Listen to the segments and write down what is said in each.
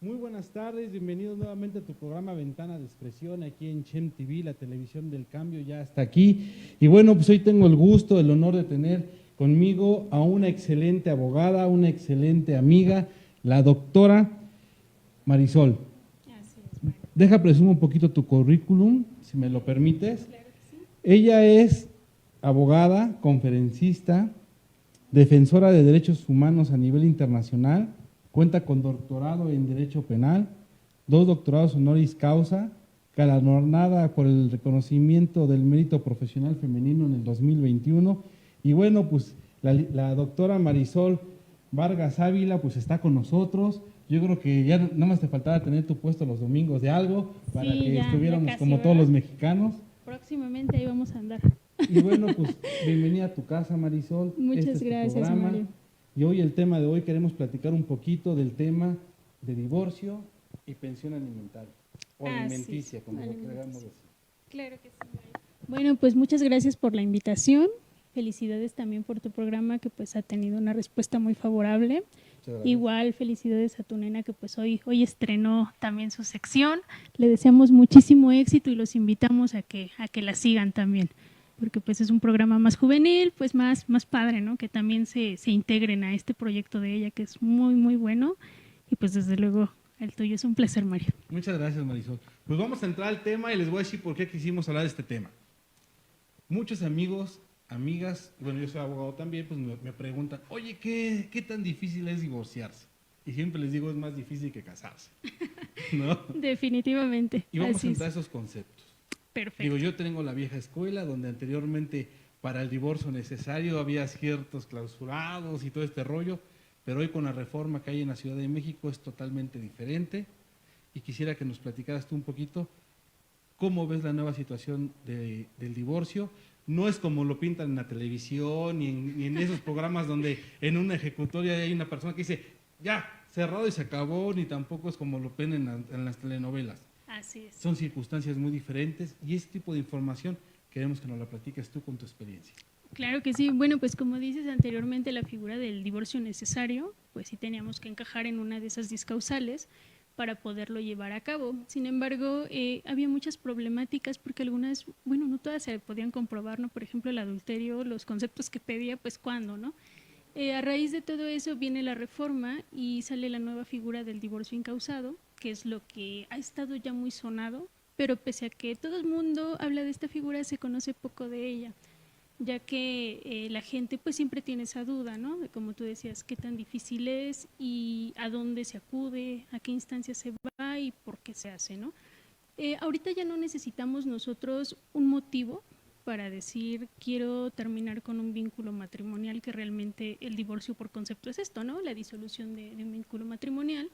Muy buenas tardes, bienvenidos nuevamente a tu programa Ventana de Expresión aquí en Chem TV, la televisión del cambio ya está aquí. Y bueno, pues hoy tengo el gusto, el honor de tener conmigo a una excelente abogada, una excelente amiga, la doctora Marisol. Así es, Mario. Deja presumo un poquito tu currículum, si me lo permites. Claro que sí. Ella es abogada, conferencista, defensora de derechos humanos a nivel internacional, cuenta con doctorado en Derecho Penal, 2 doctorados honoris causa, galardonada por el reconocimiento del mérito profesional femenino en el 2021. Y bueno, pues la doctora Marisol Vargas Ávila pues está con nosotros. Yo creo que ya nada más te faltaba tener tu puesto los domingos de algo para Sí, que ya estuviéramos casi, como todos ¿verdad? los mexicanos. Próximamente ahí vamos a andar. Y bueno, pues bienvenida a tu casa, Marisol. Muchas Este es tu gracias, programa. Mario. Y hoy el tema de hoy queremos platicar un poquito del tema de divorcio y pensión alimentaria, o alimenticia, como lo queramos decir. Claro que sí, Mario. Bueno, pues muchas gracias por la invitación. Felicidades también por tu programa que pues ha tenido una respuesta muy favorable. Igual felicidades a tu nena que pues hoy estrenó también su sección. Le deseamos muchísimo éxito y los invitamos a que la sigan también, porque pues es un programa más juvenil, pues más padre, ¿no? Que también se integren a este proyecto de ella que es muy, muy bueno y pues desde luego el tuyo es un placer, Mario. Muchas gracias, Marisol. Pues vamos a entrar al tema y les voy a decir por qué quisimos hablar de este tema. Muchos amigos, amigas, bueno, yo soy abogado también, pues me preguntan, oye, ¿qué tan difícil es divorciarse? Y siempre les digo, es más difícil que casarse, ¿no? Definitivamente. Y vamos así a entrar a es. esos conceptos. Perfecto. Digo, yo tengo la vieja escuela donde anteriormente para el divorcio necesario había ciertos clausurados y todo este rollo, pero hoy con la reforma que hay en la Ciudad de México es totalmente diferente y quisiera que nos platicaras tú un poquito cómo ves la nueva situación del divorcio. No es como lo pintan en la televisión ni en esos programas donde en una ejecutoria hay una persona que dice, ya, cerrado y se acabó, ni tampoco es como lo ven en las telenovelas. Así es. Son circunstancias muy diferentes y este tipo de información queremos que nos la platiques tú con tu experiencia. Claro que sí. Bueno, pues como dices anteriormente, la figura del divorcio necesario, pues sí teníamos que encajar en una de esas discausales para poderlo llevar a cabo. Sin embargo, había muchas problemáticas porque algunas, bueno, no todas se podían comprobar, ¿no? Por ejemplo, el adulterio, los conceptos que pedía, pues cuándo, ¿no? A raíz de todo eso viene la reforma y sale la nueva figura del divorcio incausado, que es lo que ha estado ya muy sonado, pero pese a que todo el mundo habla de esta figura, se conoce poco de ella, ya que la gente pues siempre tiene esa duda, ¿no? De como tú decías, qué tan difícil es y a dónde se acude, a qué instancia se va y por qué se hace, ¿no? Ahorita ya no necesitamos nosotros un motivo para decir quiero terminar con un vínculo matrimonial, que realmente el divorcio por concepto es esto, ¿no? La disolución de un vínculo matrimonial,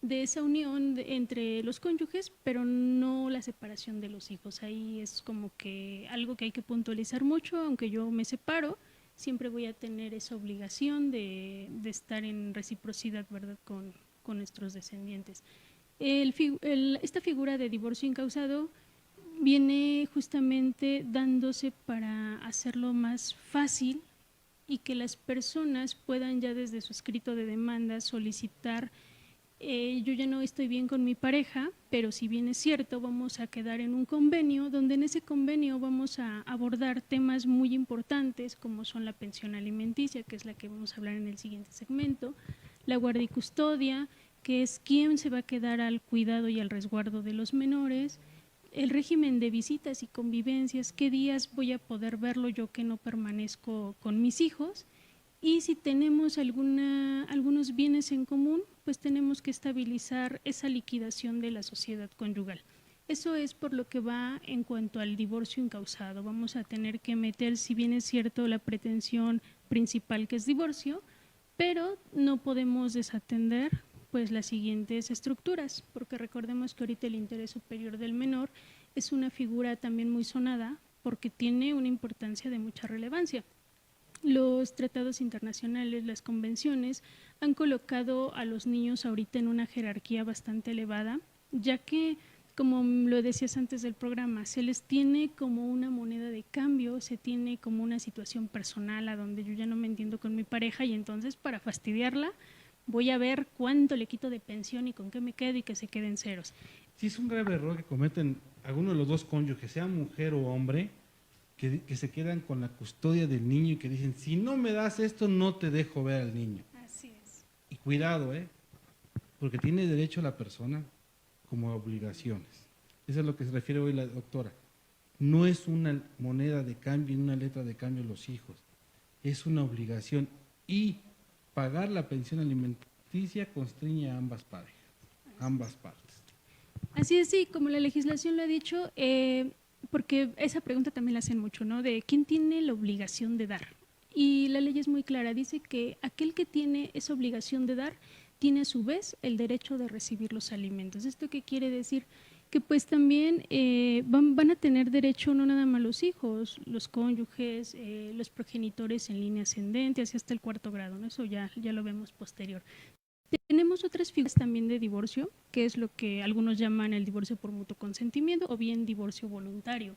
de esa unión entre los cónyuges, pero no la separación de los hijos. Ahí es como que algo que hay que puntualizar mucho, aunque yo me separo, siempre voy a tener esa obligación de estar en reciprocidad, ¿verdad?, con nuestros descendientes. Esta figura de divorcio incausado viene justamente dándose para hacerlo más fácil y que las personas puedan ya desde su escrito de demanda solicitar yo ya no estoy bien con mi pareja, pero si bien es cierto, vamos a quedar en un convenio, donde en ese convenio vamos a abordar temas muy importantes como son la pensión alimenticia, que es la que vamos a hablar en el siguiente segmento, la guardia y custodia, que es quién se va a quedar al cuidado y al resguardo de los menores, el régimen de visitas y convivencias, qué días voy a poder verlo yo que no permanezco con mis hijos, y si tenemos algunos bienes en común, pues tenemos que estabilizar esa liquidación de la sociedad conyugal. Eso es por lo que va en cuanto al divorcio incausado. Vamos a tener que meter, si bien es cierto, la pretensión principal que es divorcio, pero no podemos desatender pues las siguientes estructuras, porque recordemos que ahorita el interés superior del menor es una figura también muy sonada porque tiene una importancia de mucha relevancia. Los tratados internacionales, las convenciones, han colocado a los niños ahorita en una jerarquía bastante elevada, ya que, como lo decías antes del programa, se les tiene como una moneda de cambio, se tiene como una situación personal a donde yo ya no me entiendo con mi pareja y entonces para fastidiarla voy a ver cuánto le quito de pensión y con qué me quedo y que se queden ceros. Sí, es un grave error que cometen alguno de los dos cónyuges, sea mujer o hombre, que se quedan con la custodia del niño y que dicen, si no me das esto, no te dejo ver al niño. Así es. Y cuidado, porque tiene derecho la persona como obligaciones. Eso es lo que se refiere hoy la doctora. No es una moneda de cambio, una letra de cambio los hijos, es una obligación y pagar la pensión alimenticia constriñe a ambas parejas, ambas partes. Así es, sí, como la legislación lo ha dicho, porque esa pregunta también la hacen mucho, ¿no? De quién tiene la obligación de dar. Y la ley es muy clara, dice que aquel que tiene esa obligación de dar tiene a su vez el derecho de recibir los alimentos. ¿Esto qué quiere decir? Que pues también van a tener derecho no nada más los hijos, los cónyuges, los progenitores en línea ascendente, hacia hasta el 4º grado, ¿no? Eso ya lo vemos posterior. Tenemos otras figuras también de divorcio, que es lo que algunos llaman el divorcio por mutuo consentimiento o bien divorcio voluntario.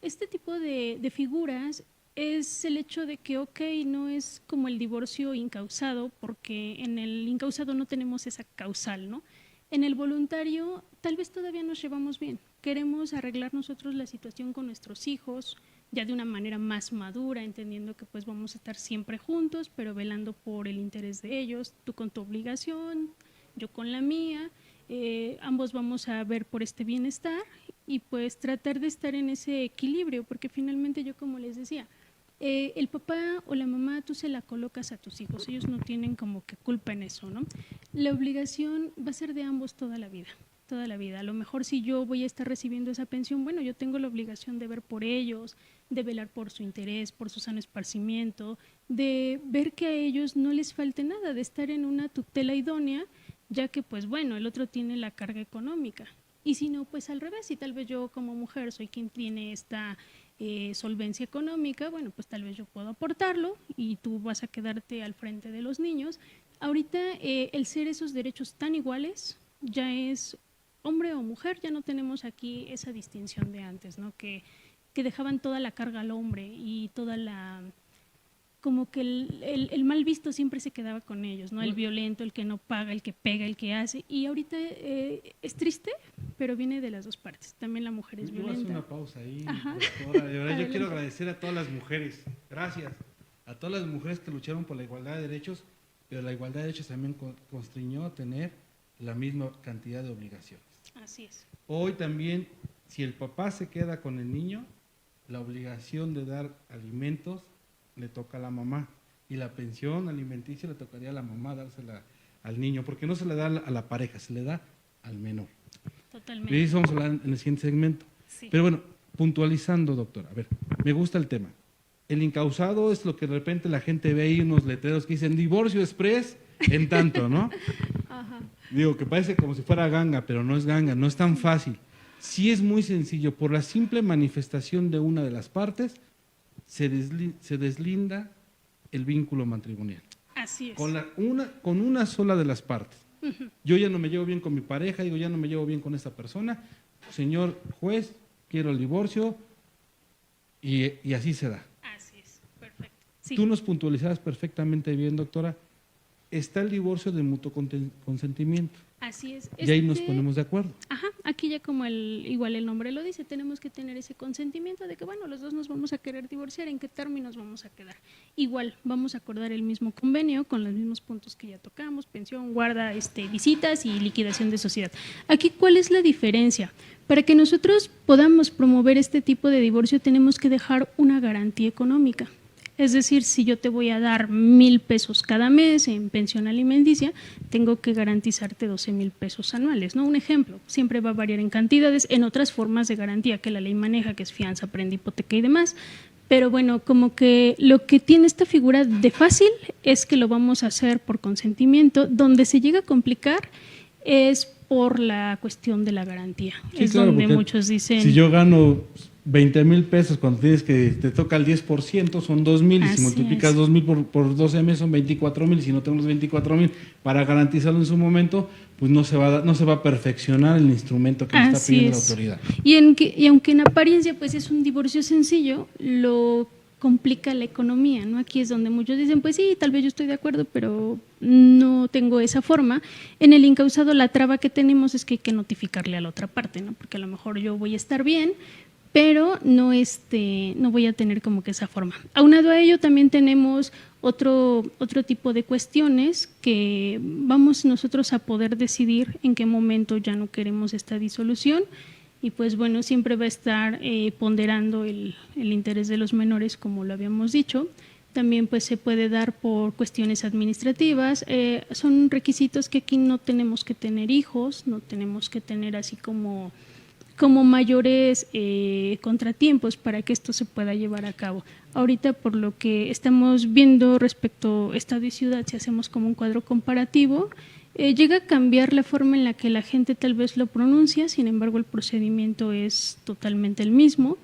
Este tipo de figuras es el hecho de que, no es como el divorcio incausado, porque en el incausado no tenemos esa causal, ¿no? En el voluntario tal vez todavía nos llevamos bien, queremos arreglar nosotros la situación con nuestros hijos, ya de una manera más madura, entendiendo que pues vamos a estar siempre juntos, pero velando por el interés de ellos, tú con tu obligación, yo con la mía, ambos vamos a ver por este bienestar y pues tratar de estar en ese equilibrio, porque finalmente yo como les decía, el papá o la mamá tú se la colocas a tus hijos, ellos no tienen como que culpa en eso, ¿no? La obligación va a ser de ambos toda la vida. Toda la vida. A lo mejor si yo voy a estar recibiendo esa pensión, bueno, yo tengo la obligación de ver por ellos, de velar por su interés, por su sano esparcimiento, de ver que a ellos no les falte nada, de estar en una tutela idónea, ya que pues bueno, el otro tiene la carga económica. Y si no, pues al revés, si tal vez yo como mujer soy quien tiene esta solvencia económica, bueno, pues tal vez yo puedo aportarlo y tú vas a quedarte al frente de los niños. Ahorita el ser esos derechos tan iguales ya es hombre o mujer, ya no tenemos aquí esa distinción de antes, ¿no? Que dejaban toda la carga al hombre y toda la, como que el mal visto siempre se quedaba con ellos, ¿no? El violento, el que no paga, el que pega, el que hace, y ahorita es triste, pero viene de las dos partes, también la mujer es violenta. Voy a hacer una pausa ahí, doctora, de verdad yo quiero agradecer a todas las mujeres, gracias, a todas las mujeres que lucharon por la igualdad de derechos, pero la igualdad de derechos también constriñó a tener la misma cantidad de obligaciones. Así es. Hoy también, si el papá se queda con el niño, la obligación de dar alimentos le toca a la mamá y la pensión alimenticia le tocaría a la mamá dársela al niño, porque no se le da a la pareja, se le da al menor. Totalmente. De eso vamos a hablar en el siguiente segmento. Sí. Pero bueno, puntualizando, doctora, a ver, me gusta el tema. El incausado es lo que de repente la gente ve ahí unos letreros que dicen divorcio express en tanto, ¿no? Ajá. Digo, que parece como si fuera ganga, pero no es ganga, no es tan fácil. Sí es muy sencillo, por la simple manifestación de una de las partes, se deslinda el vínculo matrimonial. Así es. Con una sola de las partes. Yo ya no me llevo bien con mi pareja, digo, ya no me llevo bien con esta persona, señor juez, quiero el divorcio, y así se da. Así es, perfecto. Sí. Tú nos puntualizabas perfectamente bien, doctora, está el divorcio de mutuo consentimiento. Así es. Y ahí nos ponemos de acuerdo. Ajá, aquí ya como igual el nombre lo dice, tenemos que tener ese consentimiento de que, bueno, los dos nos vamos a querer divorciar, ¿en qué términos vamos a quedar? Igual, vamos a acordar el mismo convenio con los mismos puntos que ya tocamos, pensión, guarda, visitas y liquidación de sociedad. Aquí, ¿cuál es la diferencia? Para que nosotros podamos promover este tipo de divorcio, tenemos que dejar una garantía económica. Es decir, si yo te voy a dar 1,000 pesos cada mes en pensión alimenticia, tengo que garantizarte 12,000 pesos anuales, ¿no? Un ejemplo, siempre va a variar en cantidades, en otras formas de garantía que la ley maneja, que es fianza, prenda, hipoteca y demás. Pero bueno, como que lo que tiene esta figura de fácil es que lo vamos a hacer por consentimiento. Donde se llega a complicar es por la cuestión de la garantía. Sí, es claro, donde muchos dicen… Si yo gano 20,000 pesos cuando tienes que te toca el 10%, son 2,000, y si multiplicas 2,000 por 12 meses son 24,000, si no tenemos 24,000 para garantizarlo en su momento, pues no se va a perfeccionar el instrumento que está pidiendo la autoridad. Y aunque en apariencia pues es un divorcio sencillo, lo complica la economía, ¿no? Aquí es donde muchos dicen, pues sí, tal vez yo estoy de acuerdo, pero no tengo esa forma. En el incausado la traba que tenemos es que hay que notificarle a la otra parte, ¿no? Porque a lo mejor yo voy a estar bien, pero no voy a tener como que esa forma. Aunado a ello también tenemos otro tipo de cuestiones que vamos nosotros a poder decidir en qué momento ya no queremos esta disolución. Y pues bueno, siempre va a estar ponderando el interés de los menores, como lo habíamos dicho. También pues se puede dar por cuestiones administrativas. Son requisitos que aquí no tenemos que tener hijos, no tenemos que tener así como mayores contratiempos para que esto se pueda llevar a cabo. Ahorita, por lo que estamos viendo respecto a estado y ciudad, si hacemos como un cuadro comparativo, llega a cambiar la forma en la que la gente tal vez lo pronuncia, sin embargo el procedimiento es totalmente el mismo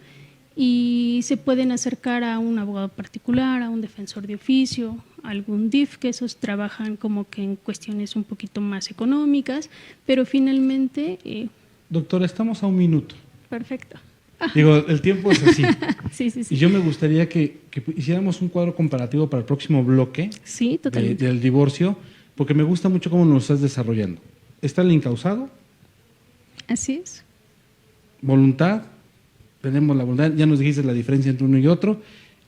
y se pueden acercar a un abogado particular, a un defensor de oficio, a algún DIF, que esos trabajan como que en cuestiones un poquito más económicas, pero finalmente… Doctora, estamos a 1 minuto. Perfecto. Digo, el tiempo es así. Sí. Y yo me gustaría que hiciéramos un cuadro comparativo para el próximo bloque Sí, totalmente. del divorcio, porque me gusta mucho cómo nos lo estás desarrollando. Está el incausado. Así es. Voluntad. Tenemos la voluntad. Ya nos dijiste la diferencia entre uno y otro.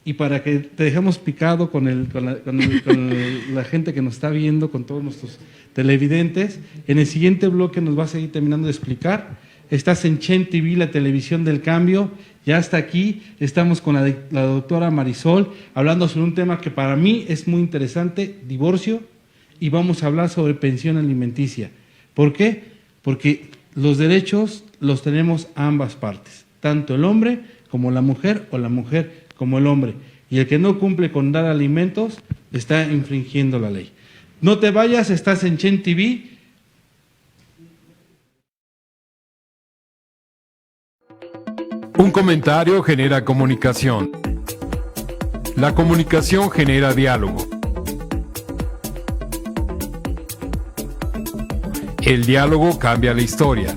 Y para que te dejemos picado con la gente que nos está viendo, con todos nuestros televidentes, en el siguiente bloque nos vas a ir terminando de explicar. Estás en Chen TV, la televisión del cambio. Ya está aquí. Estamos con la doctora Marisol, hablando sobre un tema que para mí es muy interesante, divorcio, y vamos a hablar sobre pensión alimenticia. ¿Por qué? Porque los derechos los tenemos ambas partes, tanto el hombre como la mujer, o la mujer como el hombre. Y el que no cumple con dar alimentos está infringiendo la ley. No te vayas, estás en Chen TV. Un comentario genera comunicación. La comunicación genera diálogo. El diálogo cambia la historia.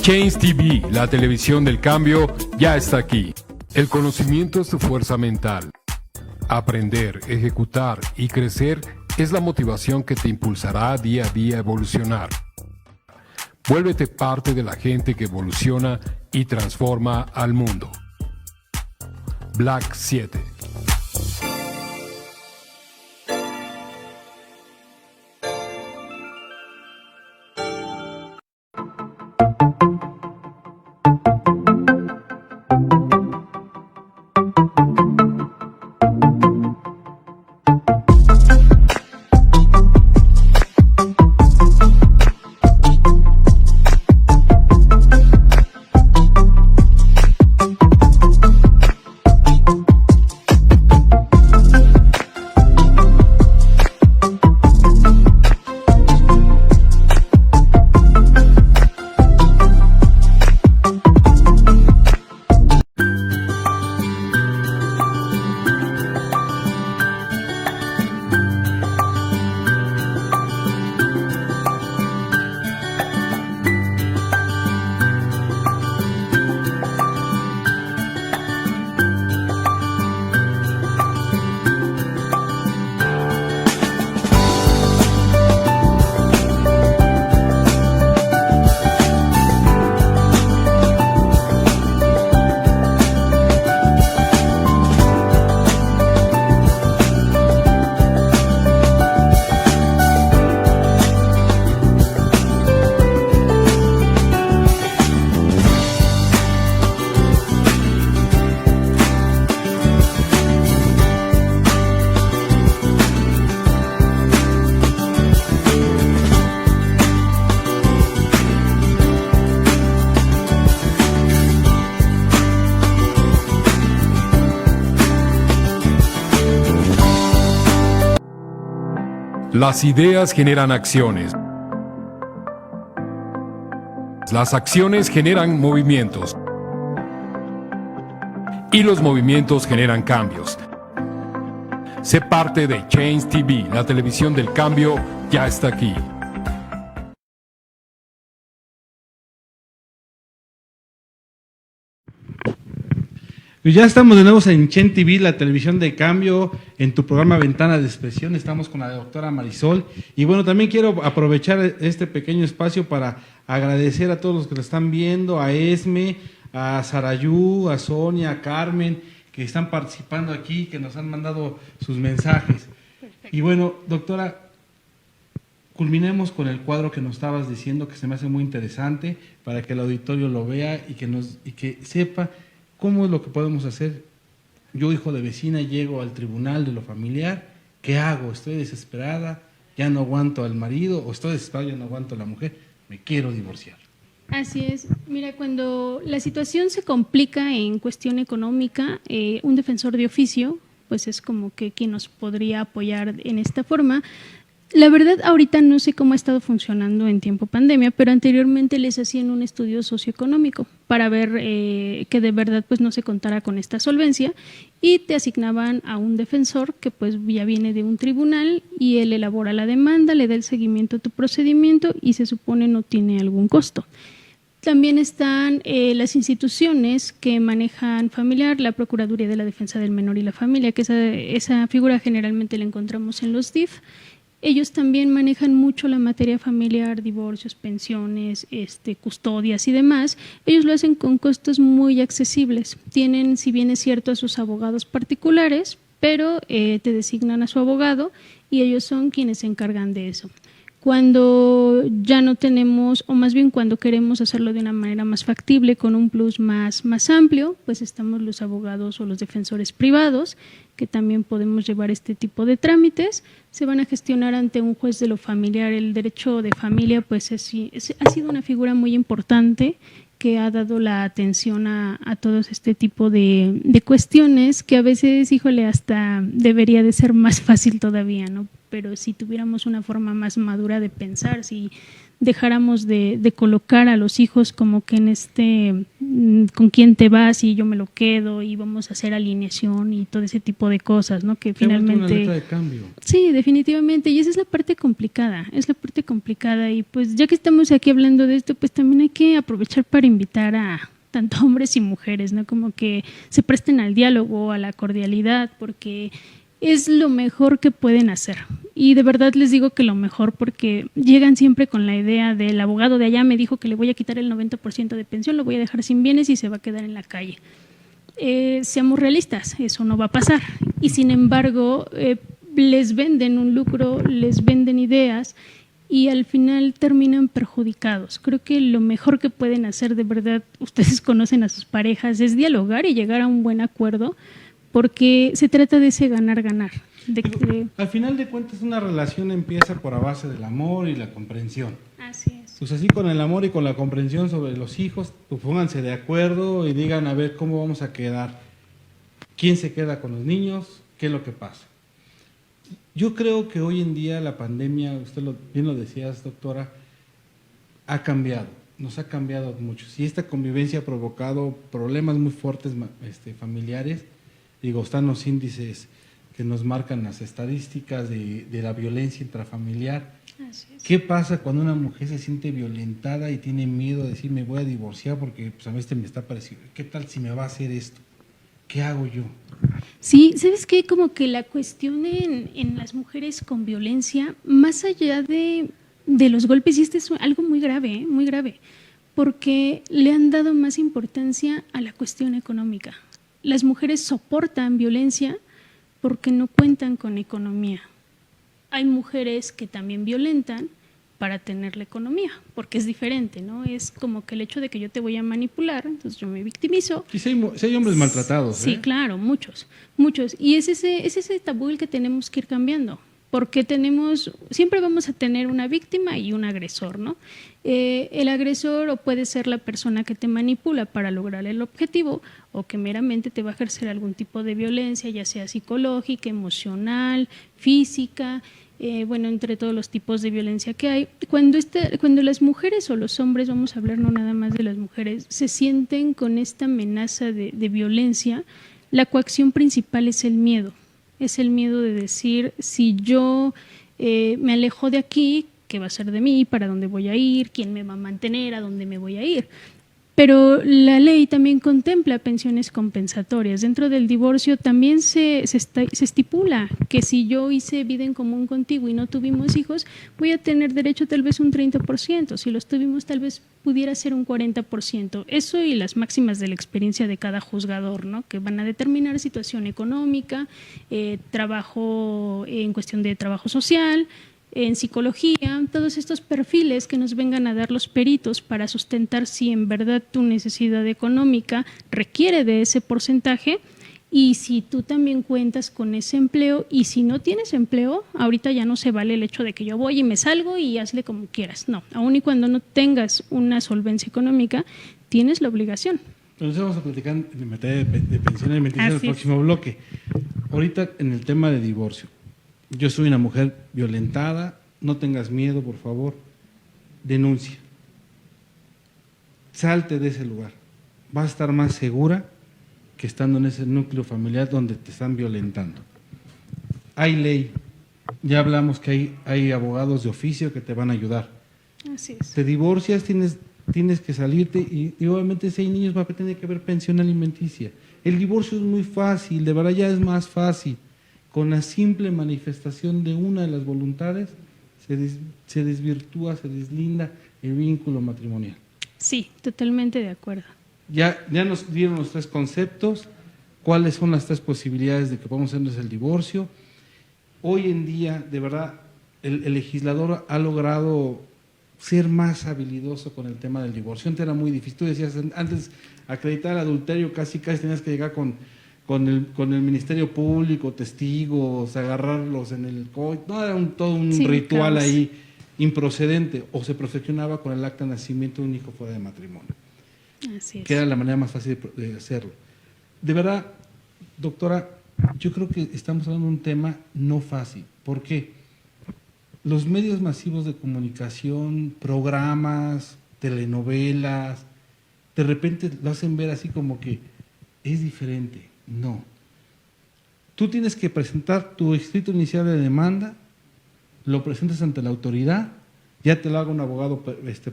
Change TV, la televisión del cambio, ya está aquí. El conocimiento es tu fuerza mental. Aprender, ejecutar y crecer es la motivación que te impulsará día a día a evolucionar. Vuélvete parte de la gente que evoluciona y transforma al mundo. Black 7. Las ideas generan acciones. Las acciones generan movimientos. Y los movimientos generan cambios. Sé parte de Change TV, la televisión del cambio ya está aquí. Pues ya estamos de nuevo en Chen TV, la televisión de cambio, en tu programa Ventana de Expresión. Estamos con la doctora Marisol. Y bueno, también quiero aprovechar este pequeño espacio para agradecer a todos los que lo están viendo, a Esme, a Sarayú, a Sonia, a Carmen, que están participando aquí, que nos han mandado sus mensajes. Perfecto. Y bueno, doctora, culminemos con el cuadro que nos estabas diciendo, que se me hace muy interesante, para que el auditorio lo vea y que sepa cómo es lo que podemos hacer. Yo, hijo de vecina, llego al tribunal de lo familiar, ¿qué hago? Estoy desesperada, ya no aguanto al marido, o estoy desesperada, ya no aguanto a la mujer, me quiero divorciar. Así es. Mira, cuando la situación se complica en cuestión económica, un defensor de oficio, pues es como que quien nos podría apoyar en esta forma. La verdad, ahorita no sé cómo ha estado funcionando en tiempo pandemia, pero anteriormente les hacían un estudio socioeconómico para ver que de verdad pues no se contara con esta solvencia, y te asignaban a un defensor que pues ya viene de un tribunal y él elabora la demanda, le da el seguimiento a tu procedimiento y se supone no tiene algún costo. También están las instituciones que manejan familiar, la Procuraduría de la Defensa del Menor y la Familia, que esa figura generalmente la encontramos en los DIF. Ellos también manejan mucho la materia familiar, divorcios, pensiones, custodias y demás. Ellos lo hacen con costos muy accesibles. Tienen, si bien es cierto, a sus abogados particulares, pero te designan a su abogado y ellos son quienes se encargan de eso. Cuando ya no tenemos, o más bien cuando queremos hacerlo de una manera más factible, con un plus más amplio, pues estamos los abogados o los defensores privados, que también podemos llevar este tipo de trámites. Se van a gestionar ante un juez de lo familiar. El derecho de familia pues ha sido una figura muy importante que ha dado la atención a todos este tipo de cuestiones que a veces, híjole, hasta debería de ser más fácil todavía, ¿no? Pero si tuviéramos una forma más madura de pensar, si dejáramos de colocar a los hijos como que en con quién te vas y yo me lo quedo y vamos a hacer alineación y todo ese tipo de cosas, ¿no? Que finalmente… Una letra de cambio. Sí, definitivamente, y esa es la parte complicada, y pues ya que estamos aquí hablando de esto, pues también hay que aprovechar para invitar a tanto hombres y mujeres, ¿no? Como que se presten al diálogo, a la cordialidad, porque es lo mejor que pueden hacer. Y de verdad les digo que lo mejor, porque llegan siempre con la idea del abogado de allá me dijo que le voy a quitar el 90% de pensión, lo voy a dejar sin bienes y se va a quedar en la calle. Seamos realistas, eso no va a pasar. Y sin embargo, les venden un lucro, les venden ideas y al final terminan perjudicados. Creo que lo mejor que pueden hacer, de verdad, ustedes conocen a sus parejas, es dialogar y llegar a un buen acuerdo, porque se trata de ese ganar-ganar. Al final de cuentas, una relación empieza por a base del amor y la comprensión. Así es. Pues así, con el amor y con la comprensión sobre los hijos, pues pónganse de acuerdo y digan a ver cómo vamos a quedar. ¿Quién se queda con los niños? ¿Qué es lo que pasa? Yo creo que hoy en día la pandemia, usted bien lo decías, doctora, ha cambiado, nos ha cambiado mucho. Si esta convivencia ha provocado problemas muy fuertes familiares, digo, están los índices que nos marcan las estadísticas de la violencia intrafamiliar. Así es. ¿Qué pasa cuando una mujer se siente violentada y tiene miedo de decir me voy a divorciar porque pues, a veces me está pareciendo, ¿qué tal si me va a hacer esto? ¿Qué hago yo? Sí, ¿sabes qué? Como que la cuestión en las mujeres con violencia, más allá de los golpes, y es algo muy grave, porque le han dado más importancia a la cuestión económica. Las mujeres soportan violencia porque no cuentan con economía. Hay mujeres que también violentan para tener la economía, porque es diferente, ¿no? Es como que el hecho de que yo te voy a manipular, entonces yo me victimizo. Y si hay hombres maltratados. Sí, claro, muchos. Y es ese tabú el que tenemos que ir cambiando, porque siempre vamos a tener una víctima y un agresor, ¿no? El agresor o puede ser la persona que te manipula para lograr el objetivo, o que meramente te va a ejercer algún tipo de violencia, ya sea psicológica, emocional, física, entre todos los tipos de violencia que hay. Cuando las mujeres o los hombres, vamos a hablar no nada más de las mujeres, se sienten con esta amenaza de violencia, la coacción principal es el miedo. Es el miedo de decir, si yo me alejo de aquí, ¿qué va a ser de mí? ¿Para dónde voy a ir? ¿Quién me va a mantener? ¿A dónde me voy a ir? Pero la ley también contempla pensiones compensatorias. Dentro del divorcio también se estipula que si yo hice vida en común contigo y no tuvimos hijos, voy a tener derecho tal vez un 30%. Si los tuvimos, tal vez pudiera ser un 40%. Eso y las máximas de la experiencia de cada juzgador, ¿no? Que van a determinar situación económica, trabajo en cuestión de trabajo social, en psicología, todos estos perfiles que nos vengan a dar los peritos para sustentar si en verdad tu necesidad económica requiere de ese porcentaje y si tú también cuentas con ese empleo y si no tienes empleo, ahorita ya no se vale el hecho de que yo voy y me salgo y hazle como quieras. No, aun y cuando no tengas una solvencia económica, tienes la obligación. Entonces vamos a platicar en materia de pensión alimenticia en el próximo bloque. Ahorita en el tema de divorcio. Yo soy una mujer violentada, no tengas miedo, por favor, denuncia. Salte de ese lugar. Vas a estar más segura que estando en ese núcleo familiar donde te están violentando. Hay ley, ya hablamos que hay abogados de oficio que te van a ayudar. Así es. Te divorcias, tienes que salirte y obviamente si hay niños va a tener que haber pensión alimenticia. El divorcio es muy fácil, de verdad ya es más fácil. Con la simple manifestación de una de las voluntades se desvirtúa, se deslinda el vínculo matrimonial. Sí, totalmente de acuerdo. Ya nos dieron los 3 conceptos, cuáles son las 3 posibilidades de que podamos hacernos el divorcio. Hoy en día, de verdad, el legislador ha logrado ser más habilidoso con el tema del divorcio. Antes era muy difícil. Tú decías, antes acreditar el adulterio casi tenías que llegar con el Ministerio Público, testigos, agarrarlos en el coche. No, era todo un ritual caos ahí improcedente. O se perfeccionaba con el acta de nacimiento de un hijo fuera de matrimonio. Así es. Que era la manera más fácil de hacerlo. De verdad, doctora, yo creo que estamos hablando de un tema no fácil. ¿Por qué? Los medios masivos de comunicación, programas, telenovelas, de repente lo hacen ver así como que es diferente. No. Tú tienes que presentar tu escrito inicial de demanda, lo presentas ante la autoridad, ya te lo haga un abogado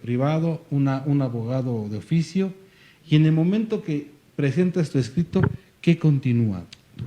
privado, un abogado de oficio, y en el momento que presentas tu escrito, ¿qué continúa?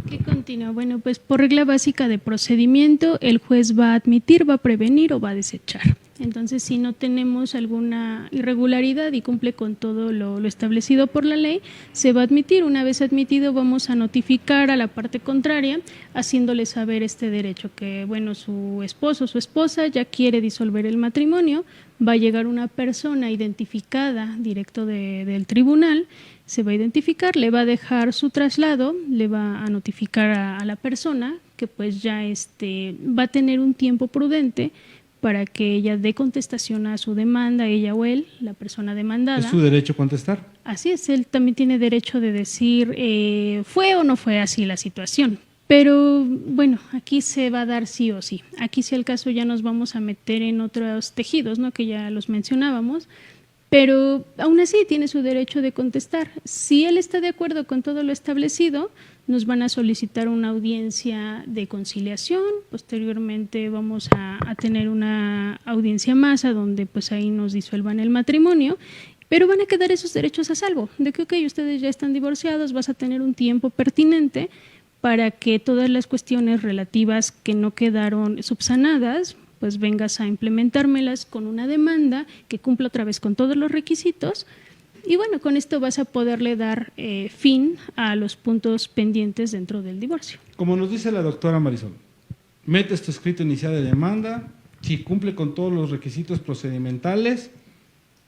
¿Qué continúa? Bueno, pues por regla básica de procedimiento, el juez va a admitir, va a prevenir o va a desechar. Entonces, si no tenemos alguna irregularidad y cumple con todo lo establecido por la ley, se va a admitir. Una vez admitido, vamos a notificar a la parte contraria, haciéndole saber este derecho, que bueno, su esposo o su esposa ya quiere disolver el matrimonio, va a llegar una persona identificada directo del tribunal, se va a identificar, le va a dejar su traslado, le va a notificar a la persona que pues ya va a tener un tiempo prudente para que ella dé contestación a su demanda, ella o él, la persona demandada. ¿Es su derecho contestar? Así es, él también tiene derecho de decir fue o no fue así la situación. Pero bueno, aquí se va a dar sí o sí. Aquí si al caso ya nos vamos a meter en otros tejidos, ¿no? Que ya los mencionábamos. Pero aún así tiene su derecho de contestar. Si él está de acuerdo con todo lo establecido, nos van a solicitar una audiencia de conciliación. Posteriormente vamos a tener una audiencia más a donde pues ahí nos disuelvan el matrimonio. Pero van a quedar esos derechos a salvo. De que, ok, ustedes ya están divorciados, vas a tener un tiempo pertinente para que todas las cuestiones relativas que no quedaron subsanadas, pues vengas a implementármelas con una demanda que cumpla otra vez con todos los requisitos. Y bueno, con esto vas a poderle dar fin a los puntos pendientes dentro del divorcio. Como nos dice la doctora Marisol, metes tu escrito inicial de demanda, si cumple con todos los requisitos procedimentales,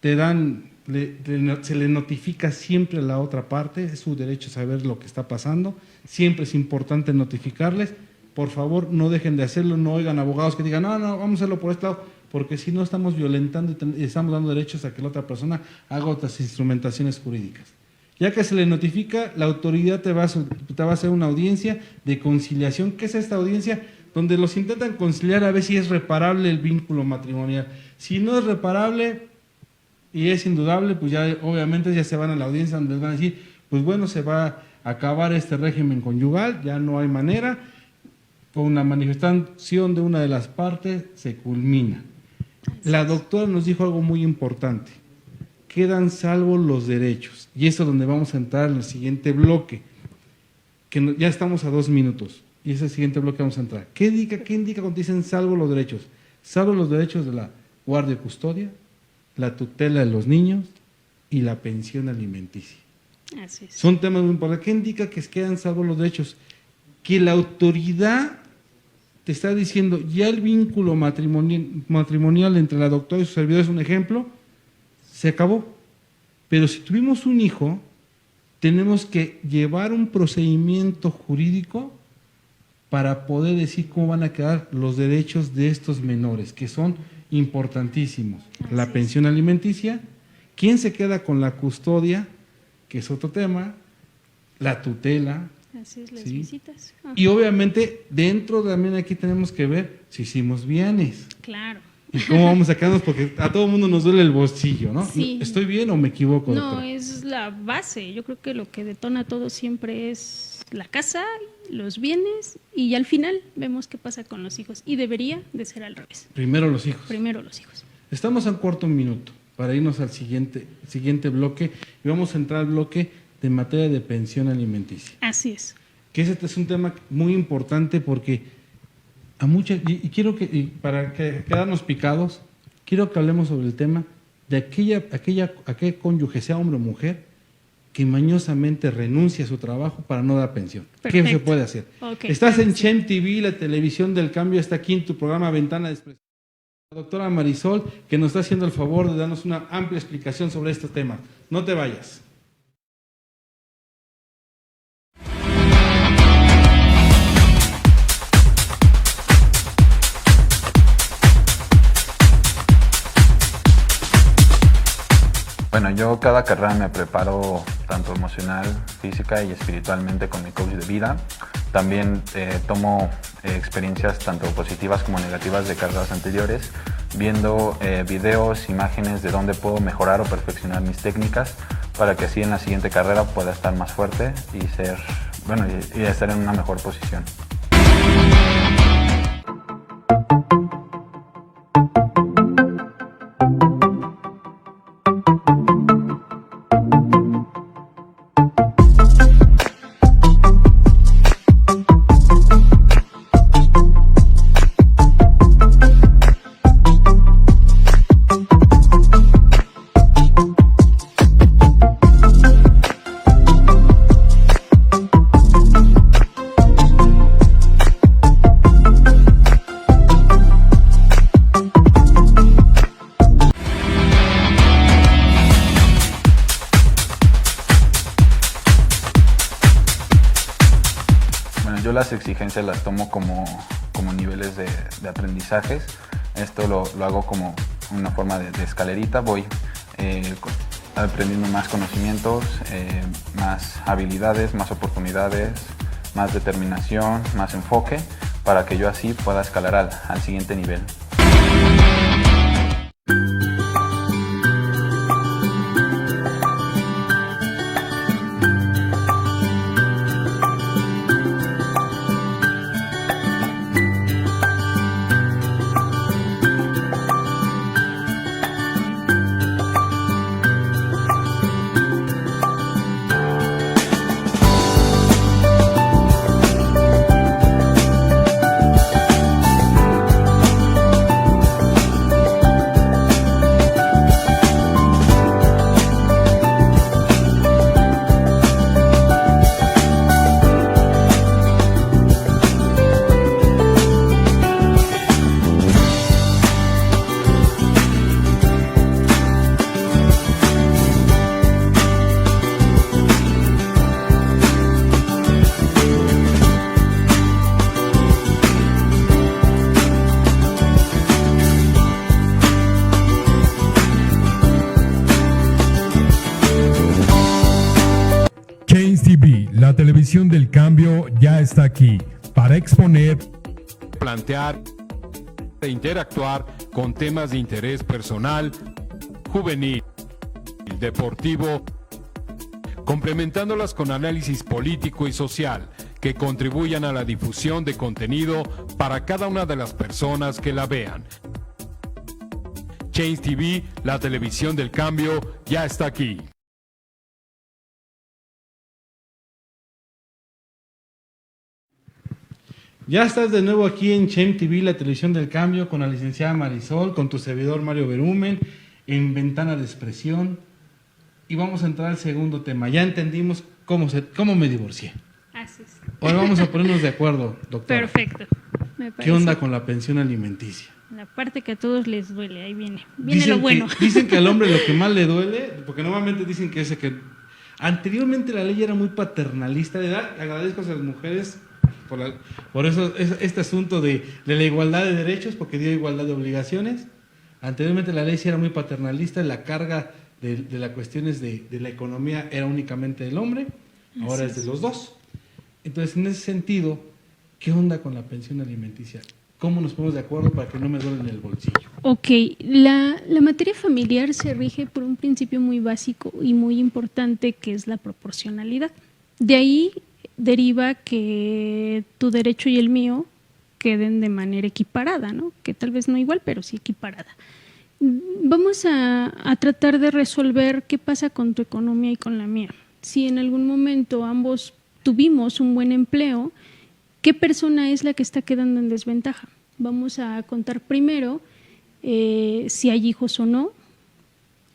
se le notifica siempre a la otra parte, es su derecho saber lo que está pasando, siempre es importante notificarles. Por favor, no dejen de hacerlo, no oigan abogados que digan, no, vamos a hacerlo por este lado, porque si no estamos violentando y estamos dando derechos a que la otra persona haga otras instrumentaciones jurídicas. Ya que se le notifica, la autoridad te va a hacer una audiencia de conciliación. ¿Qué es esta audiencia? Donde los intentan conciliar a ver si es reparable el vínculo matrimonial. Si no es reparable y es indudable, pues ya obviamente ya se van a la audiencia donde les van a decir, pues bueno, se va a acabar este régimen conyugal, ya no hay manera. Con la manifestación de una de las partes se culmina. La doctora nos dijo algo muy importante. quedan salvos los derechos. Y eso es donde vamos a entrar en el siguiente bloque, que ya estamos a 2 minutos, y ese siguiente bloque vamos a entrar. ¿Qué indica cuando dicen salvo los derechos? Salvo los derechos de la guardia y custodia, la tutela de los niños y la pensión alimenticia. Así es. Son temas muy importantes. ¿Qué indica que quedan salvos los derechos? Que la autoridad te está diciendo, ya el vínculo matrimonial entre la doctora y su servidor es un ejemplo, se acabó. Pero si tuvimos un hijo, tenemos que llevar un procedimiento jurídico para poder decir cómo van a quedar los derechos de estos menores, que son importantísimos. La pensión alimenticia, quién se queda con la custodia, que es otro tema, la tutela. Así es, las ¿sí? visitas. Ajá. Y obviamente dentro también aquí tenemos que ver si hicimos bienes. Claro. ¿Y cómo vamos a quedarnos? Porque a todo el mundo nos duele el bolsillo, ¿no? Sí. ¿Estoy bien o me equivoco, No, doctora? es la base. Yo creo que lo que detona todo siempre es la casa, los bienes, y al final vemos qué pasa con los hijos. Y debería de ser al revés. Primero los hijos. Primero los hijos. Estamos a un cuarto minuto para irnos al siguiente bloque y vamos a entrar al bloque de materia de pensión alimenticia. Así es. Que ese es un tema muy importante porque a muchas, y quiero que, y para quedarnos picados, quiero que hablemos sobre el tema de aquel cónyuge, sea hombre o mujer, que mañosamente renuncia a su trabajo para no dar pensión. Perfecto. ¿Qué se puede hacer? Okay, Estás claro, en sí. Chem TV, la televisión del cambio está aquí en tu programa Ventana de Expresión. La doctora Marisol, que nos está haciendo el favor de darnos una amplia explicación sobre este tema. No te vayas. Bueno, yo cada carrera me preparo tanto emocional, física y espiritualmente con mi coach de vida. También tomo experiencias tanto positivas como negativas de carreras anteriores, viendo videos, imágenes de dónde puedo mejorar o perfeccionar mis técnicas para que así en la siguiente carrera pueda estar más fuerte y y estar en una mejor posición. Yo las exigencias las tomo como niveles de aprendizajes. Esto lo hago como una forma de escalerita. Voy aprendiendo más conocimientos, más habilidades, más oportunidades, más determinación, más enfoque, para que yo así pueda escalar al siguiente nivel. Chains TV, la televisión del cambio, ya está aquí para exponer, plantear e interactuar con temas de interés personal, juvenil, deportivo, complementándolas con análisis político y social que contribuyan a la difusión de contenido para cada una de las personas que la vean. Change TV, la televisión del cambio, ya está aquí. Ya estás de nuevo aquí en Change TV, la televisión del cambio, con la licenciada Marisol, con tu servidor Mario Berumen, en Ventana de Expresión. Y vamos a entrar al segundo tema. Ya entendimos cómo me divorcié. Así es. Ahora vamos a ponernos de acuerdo, doctora. Perfecto. Me parece. ¿Qué onda con la pensión alimenticia? La parte que a todos les duele, ahí viene. Dicen Lo bueno. Dicen que al hombre lo que más le duele, porque normalmente dicen que anteriormente la ley era muy paternalista, de edad. Agradezco a las mujeres por eso este asunto de la igualdad de derechos, porque dio igualdad de obligaciones. Anteriormente la ley sí era muy paternalista, la carga de las cuestiones de la economía era únicamente del hombre, ahora es de los dos. Entonces, en ese sentido, ¿qué onda con la pensión alimenticia? ¿Cómo nos ponemos de acuerdo para que no me duele en el bolsillo? Ok, la materia familiar se rige por un principio muy básico y muy importante, que es la proporcionalidad. De ahí deriva que tu derecho y el mío queden de manera equiparada, ¿no? Que tal vez no igual, pero sí equiparada. Vamos a tratar de resolver qué pasa con tu economía y con la mía. Si en algún momento ambos tuvimos un buen empleo, ¿qué persona es la que está quedando en desventaja? Vamos a contar primero si hay hijos o no,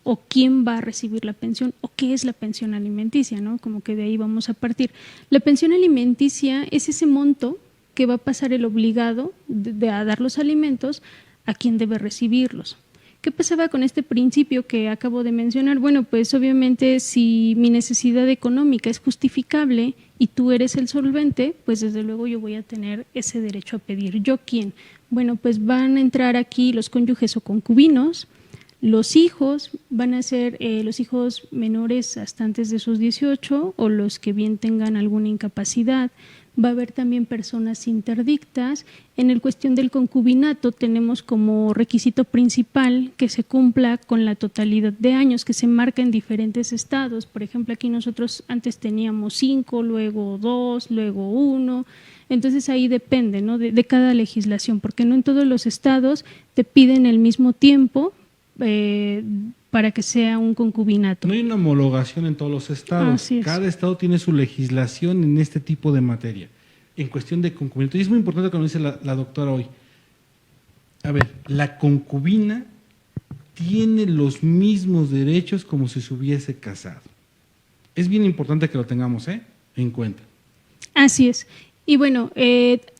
o quién va a recibir la pensión, o qué es la pensión alimenticia, ¿no? Como que de ahí vamos a partir. La pensión alimenticia es ese monto que va a pasar el obligado a dar los alimentos a quien debe recibirlos. ¿Qué pasaba con este principio que acabo de mencionar? Bueno, pues obviamente si mi necesidad económica es justificable y tú eres el solvente, pues desde luego yo voy a tener ese derecho a pedir. ¿Yo quién? Bueno, pues van a entrar aquí los cónyuges o concubinos. Los hijos van a ser los hijos menores hasta antes de sus 18 o los que bien tengan alguna incapacidad. Va a haber también personas interdictas. En el cuestión del concubinato tenemos como requisito principal que se cumpla con la totalidad de años que se marca en diferentes estados. Por ejemplo, aquí nosotros antes teníamos 5, luego 2, luego 1. Entonces ahí depende, ¿no? de cada legislación, porque no en todos los estados te piden el mismo tiempo para que sea un concubinato. No hay una homologación en todos los estados. Así es. Cada estado tiene su legislación en este tipo de materia, en cuestión de concubinato. Y es muy importante como dice la doctora hoy. A ver, la concubina tiene los mismos derechos como si se hubiese casado. Es bien importante que lo tengamos en cuenta. Así es. Y bueno,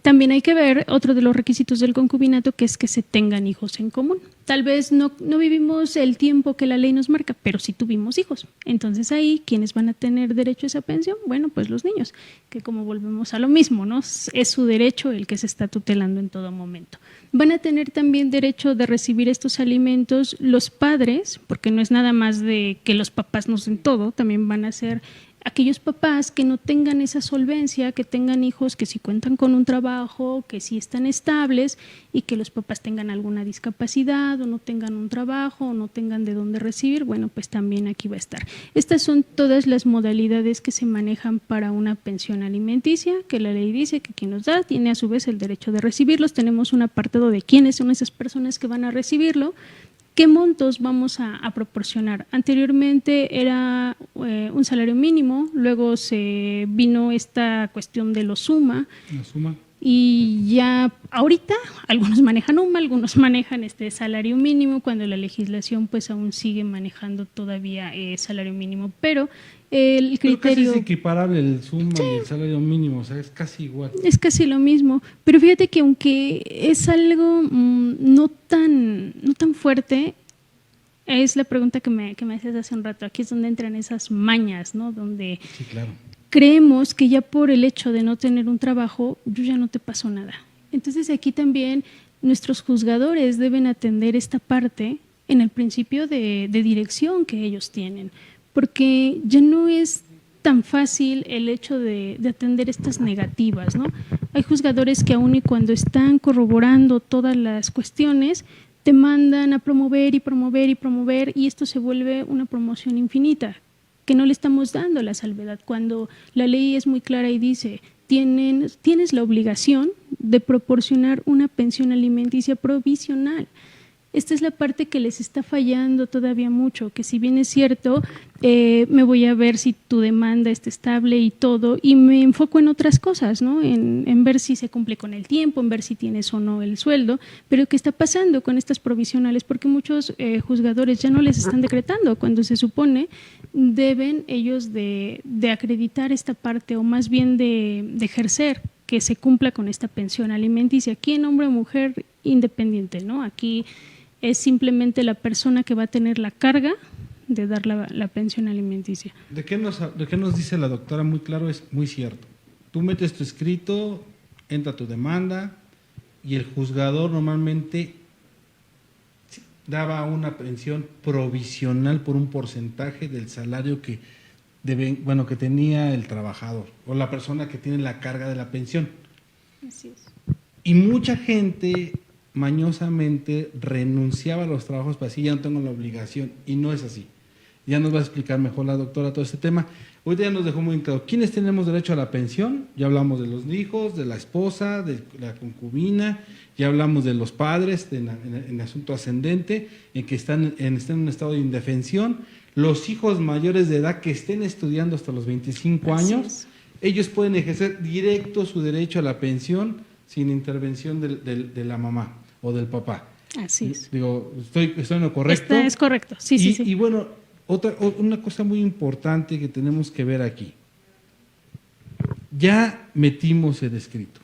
también hay que ver otro de los requisitos del concubinato, que es que se tengan hijos en común. Tal vez no vivimos el tiempo que la ley nos marca, pero sí tuvimos hijos. Entonces ahí, ¿quiénes van a tener derecho a esa pensión? Bueno, pues los niños, que como volvemos a lo mismo, ¿no? Es su derecho el que se está tutelando en todo momento. Van a tener también derecho de recibir estos alimentos los padres, porque no es nada más de que los papás nos den todo, también van a ser aquellos papás que no tengan esa solvencia, que tengan hijos que sí cuentan con un trabajo, que sí están estables y que los papás tengan alguna discapacidad o no tengan un trabajo o no tengan de dónde recibir, bueno, pues también aquí va a estar. Estas son todas las modalidades que se manejan para una pensión alimenticia, que la ley dice que quien nos da tiene a su vez el derecho de recibirlos. Tenemos un apartado de quiénes son esas personas que van a recibirlo. ¿Qué montos vamos a proporcionar? Anteriormente era un salario mínimo, luego se vino esta cuestión de lo suma. La suma. Y ya ahorita algunos manejan UMA, algunos manejan este salario mínimo, cuando la legislación pues aún sigue manejando todavía salario mínimo, pero el criterio… Pero casi es equiparable el suma y el salario mínimo, o sea, es casi igual. Es casi lo mismo, pero fíjate que aunque es algo no tan fuerte, es la pregunta que me hacías hace un rato, aquí es donde entran esas mañas, ¿no? Donde sí, claro. Creemos que ya por el hecho de no tener un trabajo, yo ya no te paso nada. Entonces aquí también nuestros juzgadores deben atender esta parte en el principio de dirección que ellos tienen, porque ya no es tan fácil el hecho de atender estas negativas, ¿no? Hay juzgadores que aún y cuando están corroborando todas las cuestiones, te mandan a promover y promover y promover, y esto se vuelve una promoción infinita, que no le estamos dando la salvedad, cuando la ley es muy clara y dice, tienes la obligación de proporcionar una pensión alimenticia provisional. esta es la parte que les está fallando todavía mucho, que si bien es cierto, me voy a ver si tu demanda está estable y todo, y me enfoco en otras cosas, ¿no? En ver si se cumple con el tiempo, en ver si tienes o no el sueldo, pero ¿qué está pasando con estas provisionales? Porque muchos juzgadores ya no les están decretando, cuando se supone deben ellos de acreditar esta parte, o más bien de ejercer que se cumpla con esta pensión alimenticia. Aquí en hombre o mujer independiente, ¿no? Aquí es simplemente la persona que va a tener la carga de dar la pensión alimenticia. ¿De qué nos dice la doctora? Muy claro, es muy cierto. Tú metes tu escrito, entra tu demanda y el juzgador normalmente daba una pensión provisional por un porcentaje del salario que tenía el trabajador o la persona que tiene la carga de la pensión. Así es. Y mucha gente mañosamente renunciaba a los trabajos para decir, ya no tengo la obligación, y no es así. Ya nos va a explicar mejor la doctora todo este tema. Hoy ya nos dejó muy claro, ¿quiénes tenemos derecho a la pensión? Ya hablamos de los hijos, de la esposa, de la concubina, ya hablamos de los padres en asunto ascendente, en que están en un estado de indefensión. Los hijos mayores de edad que estén estudiando hasta los 25 años, ellos pueden ejercer directo su derecho a la pensión sin intervención de la mamá o del papá. Así es. Estoy en lo correcto. Es correcto, sí. Y bueno, una cosa muy importante que tenemos que ver aquí. Ya metimos el escrito,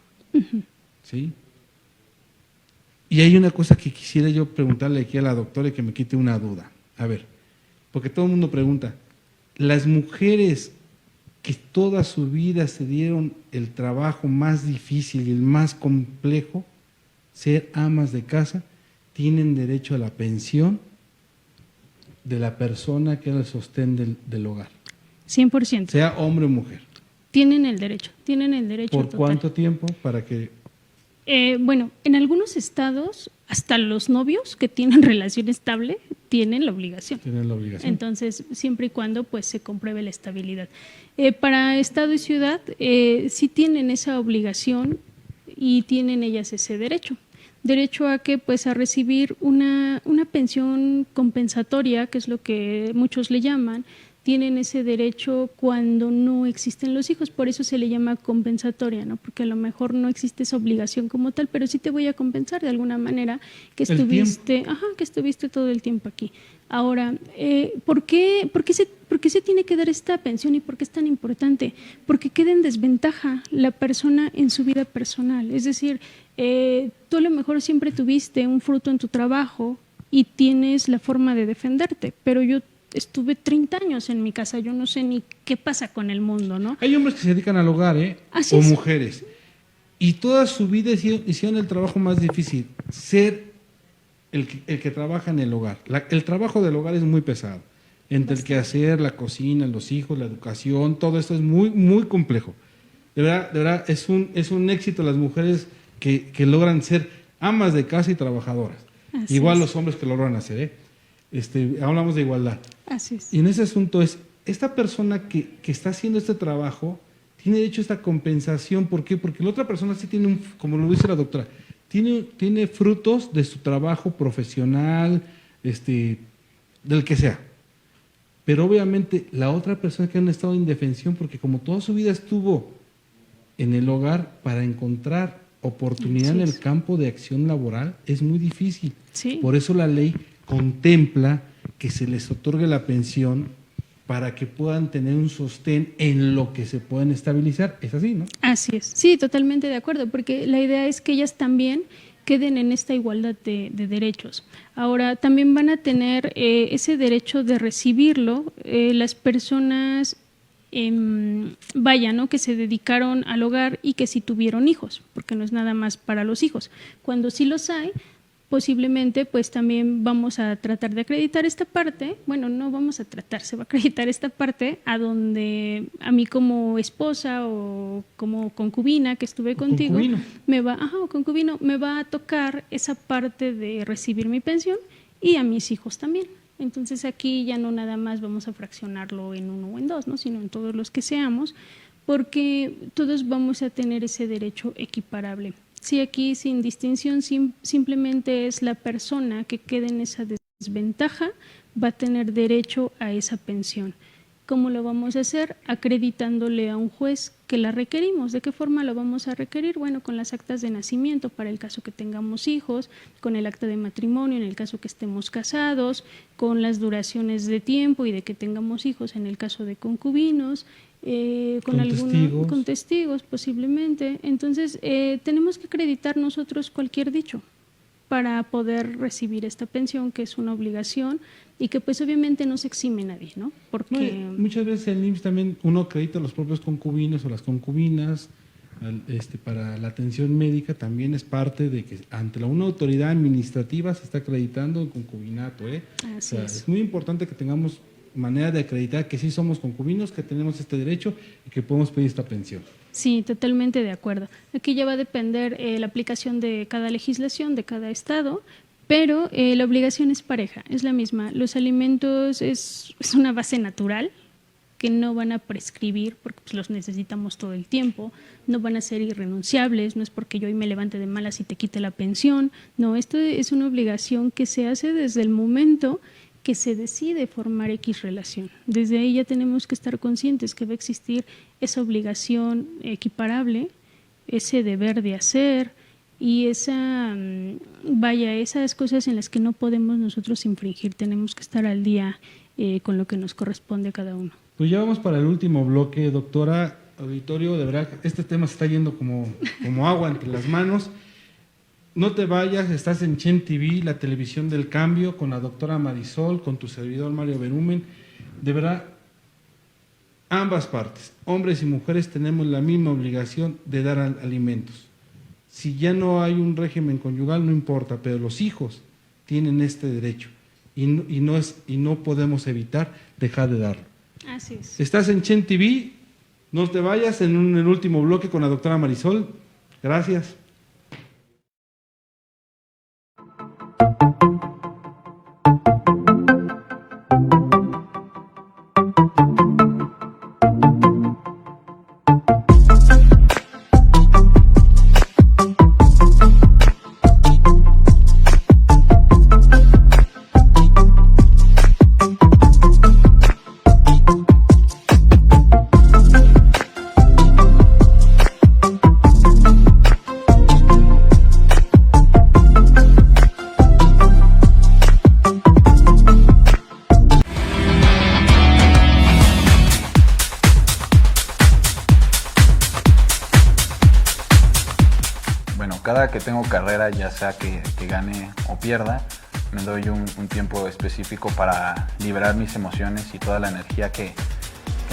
¿sí? Y hay una cosa que quisiera yo preguntarle aquí a la doctora y que me quite una duda. A ver, porque todo el mundo pregunta, las mujeres que toda su vida se dieron el trabajo más difícil y el más complejo, ser amas de casa, tienen derecho a la pensión de la persona que era el sostén del hogar. 100%. Sea hombre o mujer. Tienen el derecho. ¿Por total. cuánto tiempo? Para que... Bueno, en algunos estados, hasta los novios que tienen relación estable tienen la obligación. Tienen la obligación. Entonces, siempre y cuando pues se compruebe la estabilidad. Para estado y ciudad, sí tienen esa obligación y tienen ellas ese derecho. Derecho a que pues a recibir una pensión compensatoria, que es lo que muchos le llaman. Tienen ese derecho cuando no existen los hijos, por eso se le llama compensatoria, ¿no? Porque a lo mejor no existe esa obligación como tal, pero sí te voy a compensar de alguna manera que estuviste todo el tiempo aquí. Ahora, ¿por qué se tiene que dar esta pensión y por qué es tan importante? Porque queda en desventaja la persona en su vida personal. Es decir, tú a lo mejor siempre tuviste un fruto en tu trabajo y tienes la forma de defenderte, pero yo estuve 30 años en mi casa, yo no sé ni qué pasa con el mundo, ¿no? Hay hombres que se dedican al hogar, Así o es. mujeres, y toda su vida hicieron el trabajo más difícil, ser el que trabaja en el hogar. El trabajo del hogar es muy pesado, entre el quehacer, la cocina, los hijos, la educación, todo esto es muy, muy complejo. De verdad, es un éxito las mujeres que logran ser amas de casa y trabajadoras. Así Igual es. los hombres que logran hacer, hablamos de igualdad. Así es. Y en ese asunto esta persona que está haciendo este trabajo tiene derecho a esta compensación. ¿Por qué? Porque la otra persona sí tiene, como lo dice la doctora, tiene frutos de su trabajo profesional, del que sea. Pero obviamente la otra persona queda en un estado de indefensión porque como toda su vida estuvo en el hogar, para encontrar oportunidad en el campo de acción laboral es muy difícil. Sí. Por eso la ley contempla que se les otorgue la pensión para que puedan tener un sostén en lo que se pueden estabilizar. Es así, ¿no? Así es. Sí, totalmente de acuerdo, porque la idea es que ellas también queden en esta igualdad de derechos. Ahora, también van a tener ese derecho de recibirlo las personas ¿no? Que se dedicaron al hogar y que sí tuvieron hijos, porque no es nada más para los hijos. Cuando sí los hay, posiblemente pues también vamos a tratar de acreditar esta parte, bueno, no vamos a tratar, se va a acreditar esta parte a donde a mí como esposa o como concubina que estuve contigo, concubino, me va a tocar esa parte de recibir mi pensión y a mis hijos también. Entonces aquí ya no nada más vamos a fraccionarlo en uno o en dos, ¿no? Sino en todos los que seamos, porque todos vamos a tener ese derecho equiparable. Sí, aquí sin distinción, simplemente es la persona que quede en esa desventaja va a tener derecho a esa pensión. ¿Cómo lo vamos a hacer? Acreditándole a un juez que la requerimos. ¿De qué forma lo vamos a requerir? Bueno, con las actas de nacimiento para el caso que tengamos hijos, con el acta de matrimonio en el caso que estemos casados, con las duraciones de tiempo y de que tengamos hijos en el caso de concubinos, con testigos posiblemente. Entonces, tenemos que acreditar nosotros cualquier dicho para poder recibir esta pensión, que es una obligación y que pues obviamente no se exime nadie, ¿no? Porque muchas veces el IMSS también uno acredita a los propios concubinos o las concubinas para la atención médica, también es parte de que ante una autoridad administrativa se está acreditando el concubinato. Así es muy importante que tengamos manera de acreditar que sí somos concubinos, que tenemos este derecho y que podemos pedir esta pensión. Sí, totalmente de acuerdo. Aquí ya va a depender la aplicación de cada legislación, de cada estado, pero la obligación es pareja, es la misma. Los alimentos es una base natural que no van a prescribir porque pues, los necesitamos todo el tiempo, no van a ser irrenunciables, no es porque yo hoy me levante de malas y te quite la pensión, no, esto es una obligación que se hace desde el momento que se decide formar X relación. Desde ahí ya tenemos que estar conscientes que va a existir esa obligación equiparable, ese deber de hacer y esas cosas en las que no podemos nosotros infringir. Tenemos que estar al día con lo que nos corresponde a cada uno. Pues ya vamos para el último bloque, doctora. Auditorio, de verdad, este tema se está yendo como agua entre las manos. No te vayas, estás en Chen TV, la televisión del cambio, con la doctora Marisol, con tu servidor Mario Berumen. De verdad, ambas partes, hombres y mujeres, tenemos la misma obligación de dar alimentos. Si ya no hay un régimen conyugal, no importa, pero los hijos tienen este derecho y no podemos evitar dejar de darlo. Así es. Estás en Chen TV, no te vayas, en el último bloque con la doctora Marisol. Gracias. Cada que tengo carrera, ya sea que gane o pierda, me doy un tiempo específico para liberar mis emociones y toda la energía que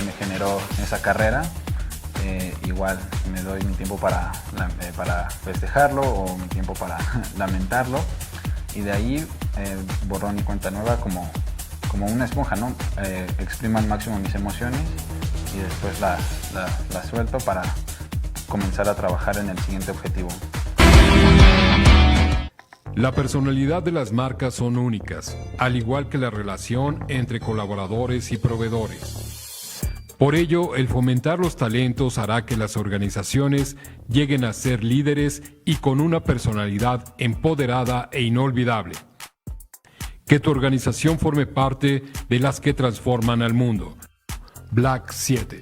me generó esa carrera. Igual me doy mi tiempo para festejarlo o mi tiempo para lamentarlo, y de ahí borrón y cuenta nueva como una esponja, ¿no? Exprimo al máximo mis emociones y después las suelto para comenzar a trabajar en el siguiente objetivo. La personalidad de las marcas son únicas, al igual que la relación entre colaboradores y proveedores. Por ello, el fomentar los talentos hará que las organizaciones lleguen a ser líderes y con una personalidad empoderada e inolvidable. Que tu organización forme parte de las que transforman al mundo. Black 7.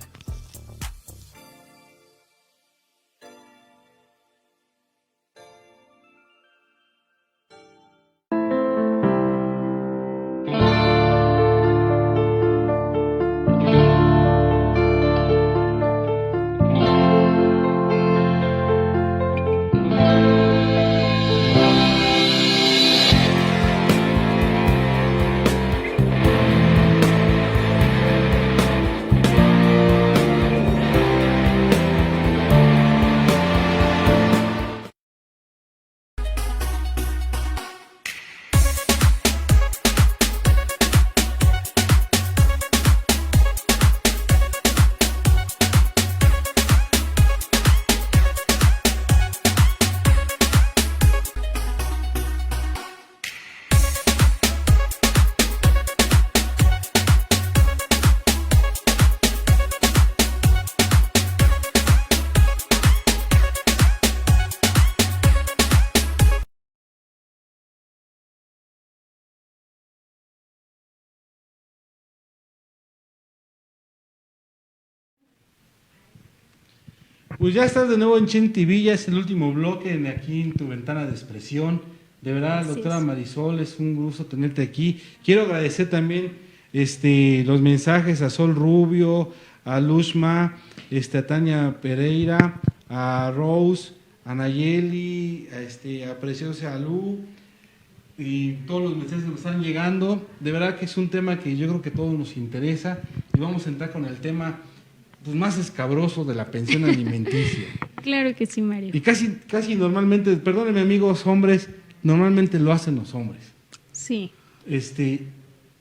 Pues ya estás de nuevo en Change TV, ya es el último bloque aquí en tu ventana de expresión. De verdad, Así doctora es. Marisol, es un gusto tenerte aquí. Quiero agradecer también los mensajes a Sol Rubio, a Luzma, a Tania Pereira, a Rose, a Nayeli, a Preciosa Lu, y todos los mensajes que nos están llegando. De verdad que es un tema que yo creo que a todos nos interesa, y vamos a entrar con el tema pues, más escabroso de la pensión alimenticia. Claro que sí, Mario. Y casi normalmente, perdónenme amigos hombres, normalmente lo hacen los hombres. Sí,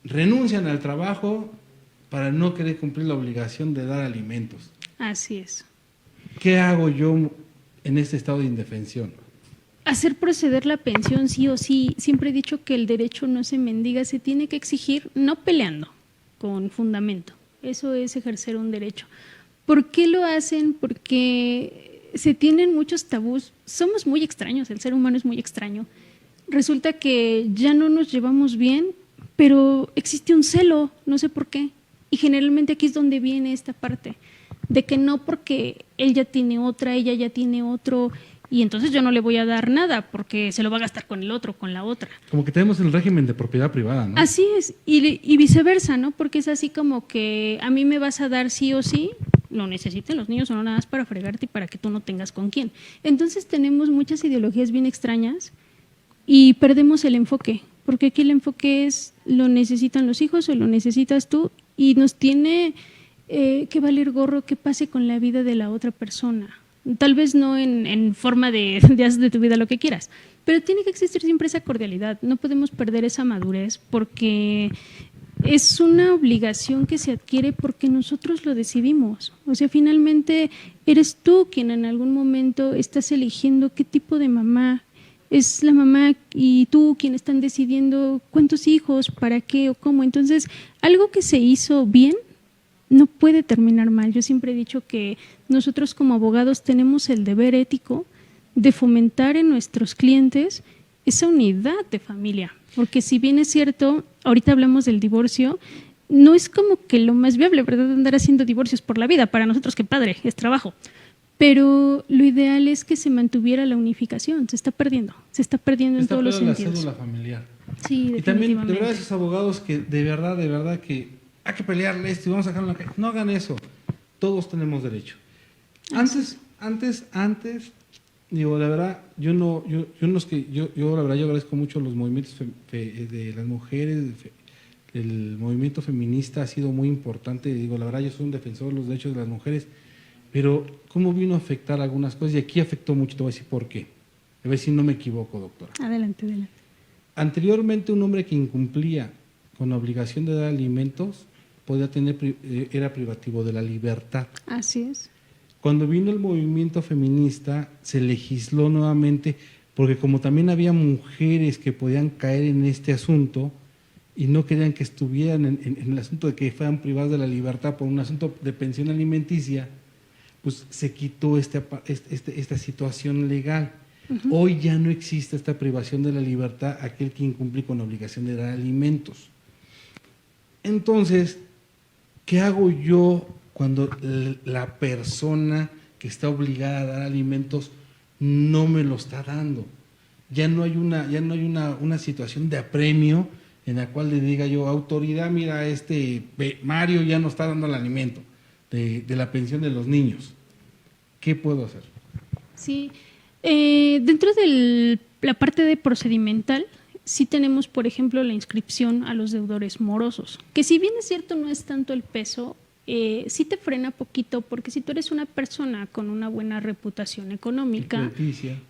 Renuncian al trabajo para no querer cumplir la obligación de dar alimentos. así es. ¿Qué hago yo en este estado de indefensión? Hacer proceder la pensión sí o sí. Siempre he dicho que el derecho no se mendiga, se tiene que exigir, no peleando, con fundamento. Eso es ejercer un derecho. ¿Por qué lo hacen? Porque se tienen muchos tabús. Somos muy extraños, el ser humano es muy extraño. Resulta que ya no nos llevamos bien, pero existe un celo, no sé por qué. Y generalmente aquí es donde viene esta parte, de que no porque él ya tiene otra, ella ya tiene otro, y entonces yo no le voy a dar nada porque se lo va a gastar con el otro, con la otra. Como que tenemos el régimen de propiedad privada, ¿no? Así es, y viceversa, ¿no? Porque es así como que a mí me vas a dar sí o sí, lo necesiten los niños o no, nada más para fregarte y para que tú no tengas con quién. Entonces tenemos muchas ideologías bien extrañas y perdemos el enfoque, porque aquí el enfoque es lo necesitan los hijos o lo necesitas tú, y nos tiene que valer gorro qué pase con la vida de la otra persona. Tal vez no en forma de haz de tu vida lo que quieras, pero tiene que existir siempre esa cordialidad. No podemos perder esa madurez porque es una obligación que se adquiere porque nosotros lo decidimos. O sea, finalmente eres tú quien en algún momento estás eligiendo qué tipo de mamá es la mamá, y tú quien están decidiendo cuántos hijos, para qué o cómo. Entonces, algo que se hizo bien no puede terminar mal. Yo siempre he dicho que nosotros como abogados tenemos el deber ético de fomentar en nuestros clientes esa unidad de familia, porque si bien es cierto, ahorita hablamos del divorcio, no es como que lo más viable, ¿verdad?, andar haciendo divorcios por la vida. Para nosotros, qué padre, es trabajo. Pero lo ideal es que se mantuviera la unificación. Se está perdiendo en todos los sentidos. La cédula familiar. Sí, Y también, de definitivamente. verdad, esos abogados que de verdad que hay que pelearle esto y vamos a sacarlo en la calle. No hagan eso. Todos tenemos derecho. Antes, digo, la verdad, yo la verdad, yo agradezco mucho los movimientos de las mujeres. El movimiento feminista ha sido muy importante. Digo, la verdad, yo soy un defensor de los derechos de las mujeres. Pero, ¿cómo vino a afectar algunas cosas? Y aquí afectó mucho, te voy a decir por qué. A ver si no me equivoco, doctora. Adelante. Anteriormente, un hombre que incumplía con la obligación de dar alimentos era privativo de la libertad. Así es. Cuando vino el movimiento feminista, se legisló nuevamente, porque como también había mujeres que podían caer en este asunto y no querían que estuvieran en el asunto de que fueran privadas de la libertad por un asunto de pensión alimenticia, pues se quitó esta situación legal. Hoy ya no existe esta privación de la libertad aquel que incumple con la obligación de dar alimentos. Entonces, ¿qué hago yo cuando la persona que está obligada a dar alimentos no me lo está dando? Ya no hay una situación de apremio en la cual le diga yo, autoridad, mira, Mario ya no está dando el alimento de la pensión de los niños. ¿Qué puedo hacer? Sí, dentro de la parte de procedimental, sí tenemos, por ejemplo, la inscripción a los deudores morosos, que si bien es cierto no es tanto el peso, sí te frena poquito, porque si tú eres una persona con una buena reputación económica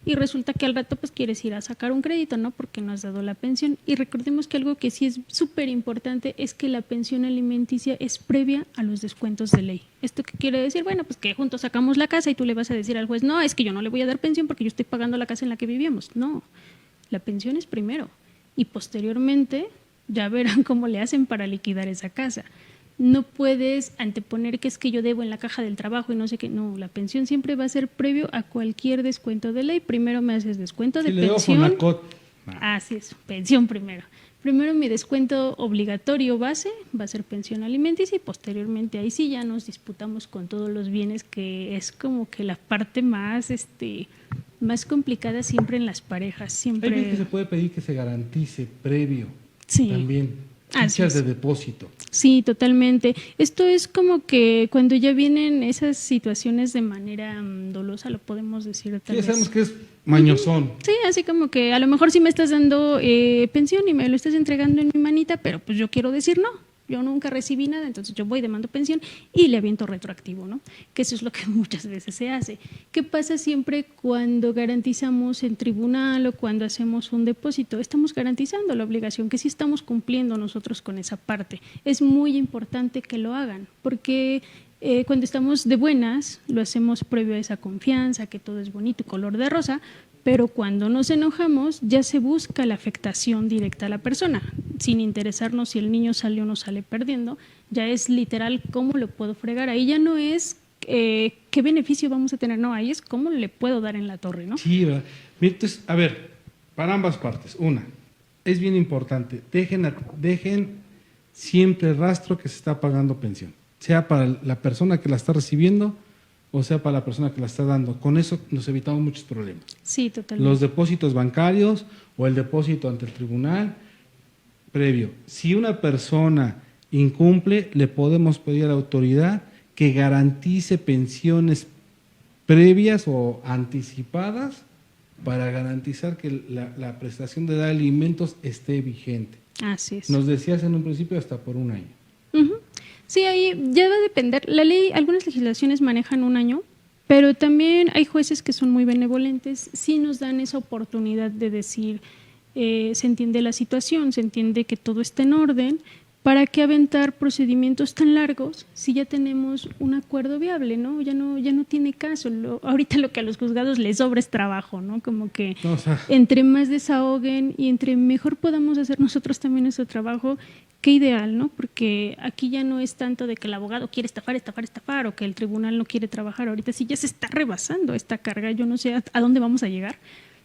y resulta que al rato pues quieres ir a sacar un crédito, ¿no?, porque no has dado la pensión. Y recordemos que algo que sí es súper importante es que la pensión alimenticia es previa a los descuentos de ley. ¿Esto qué quiere decir? Bueno, pues que juntos sacamos la casa y tú le vas a decir al juez, no, es que yo no le voy a dar pensión porque yo estoy pagando la casa en la que vivíamos. No, la pensión es primero y posteriormente ya verán cómo le hacen para liquidar esa casa. No puedes anteponer que es que yo debo en la caja del trabajo y no sé qué. No, la pensión siempre va a ser previo a cualquier descuento de ley. Primero me haces descuento de pensión. Así es, pensión primero. Primero mi descuento obligatorio base va a ser pensión alimenticia y posteriormente ahí sí ya nos disputamos con todos los bienes, que es como que la parte más más complicada siempre en las parejas. Siempre... Hay veces que se puede pedir que se garantice previo Sí. también Así fichas es. de depósito. Sí, totalmente. Esto es como que cuando ya vienen esas situaciones de manera dolosa, lo podemos decir tal Sí, vez. sabemos que es mañosón. Sí, así como que a lo mejor sí me estás dando pensión y me lo estás entregando en mi manita, pero pues yo quiero decir no. Yo nunca recibí nada, entonces yo voy, demando pensión y le aviento retroactivo, ¿no? Que eso es lo que muchas veces se hace. ¿Qué pasa siempre cuando garantizamos en tribunal o cuando hacemos un depósito? Estamos garantizando la obligación, que sí estamos cumpliendo nosotros con esa parte. Es muy importante que lo hagan, porque cuando estamos de buenas, lo hacemos previo a esa confianza, que todo es bonito y color de rosa, pero cuando nos enojamos ya se busca la afectación directa a la persona, sin interesarnos si el niño sale o no sale perdiendo, ya es literal cómo lo puedo fregar, ahí ya no es qué beneficio vamos a tener, no, ahí es cómo le puedo dar en la torre, ¿no? Sí, ¿verdad? Entonces, a ver, para ambas partes, una, es bien importante, dejen siempre rastro que se está pagando pensión, sea para la persona que la está recibiendo o sea para la persona que la está dando. Con eso nos evitamos muchos problemas. Sí, totalmente. Los depósitos bancarios o el depósito ante el tribunal previo. Si una persona incumple, le podemos pedir a la autoridad que garantice pensiones previas o anticipadas para garantizar que la prestación de alimentos esté vigente. Así es. Nos decías en un principio hasta por un año. Uh-huh. Sí, ahí ya va a depender. La ley, algunas legislaciones manejan un año, pero también hay jueces que son muy benevolentes, sí nos dan esa oportunidad de decir, se entiende la situación, se entiende que todo está en orden, ¿para qué aventar procedimientos tan largos si ya tenemos un acuerdo viable, ¿no? Ya no tiene caso. Ahorita lo que a los juzgados les sobra es trabajo, ¿no? Como que No, o sea, entre más desahoguen y entre mejor podamos hacer nosotros también nuestro trabajo, qué ideal, ¿no? Porque aquí ya no es tanto de que el abogado quiere estafar o que el tribunal no quiere trabajar. Ahorita sí ya se está rebasando esta carga, yo no sé a dónde vamos a llegar,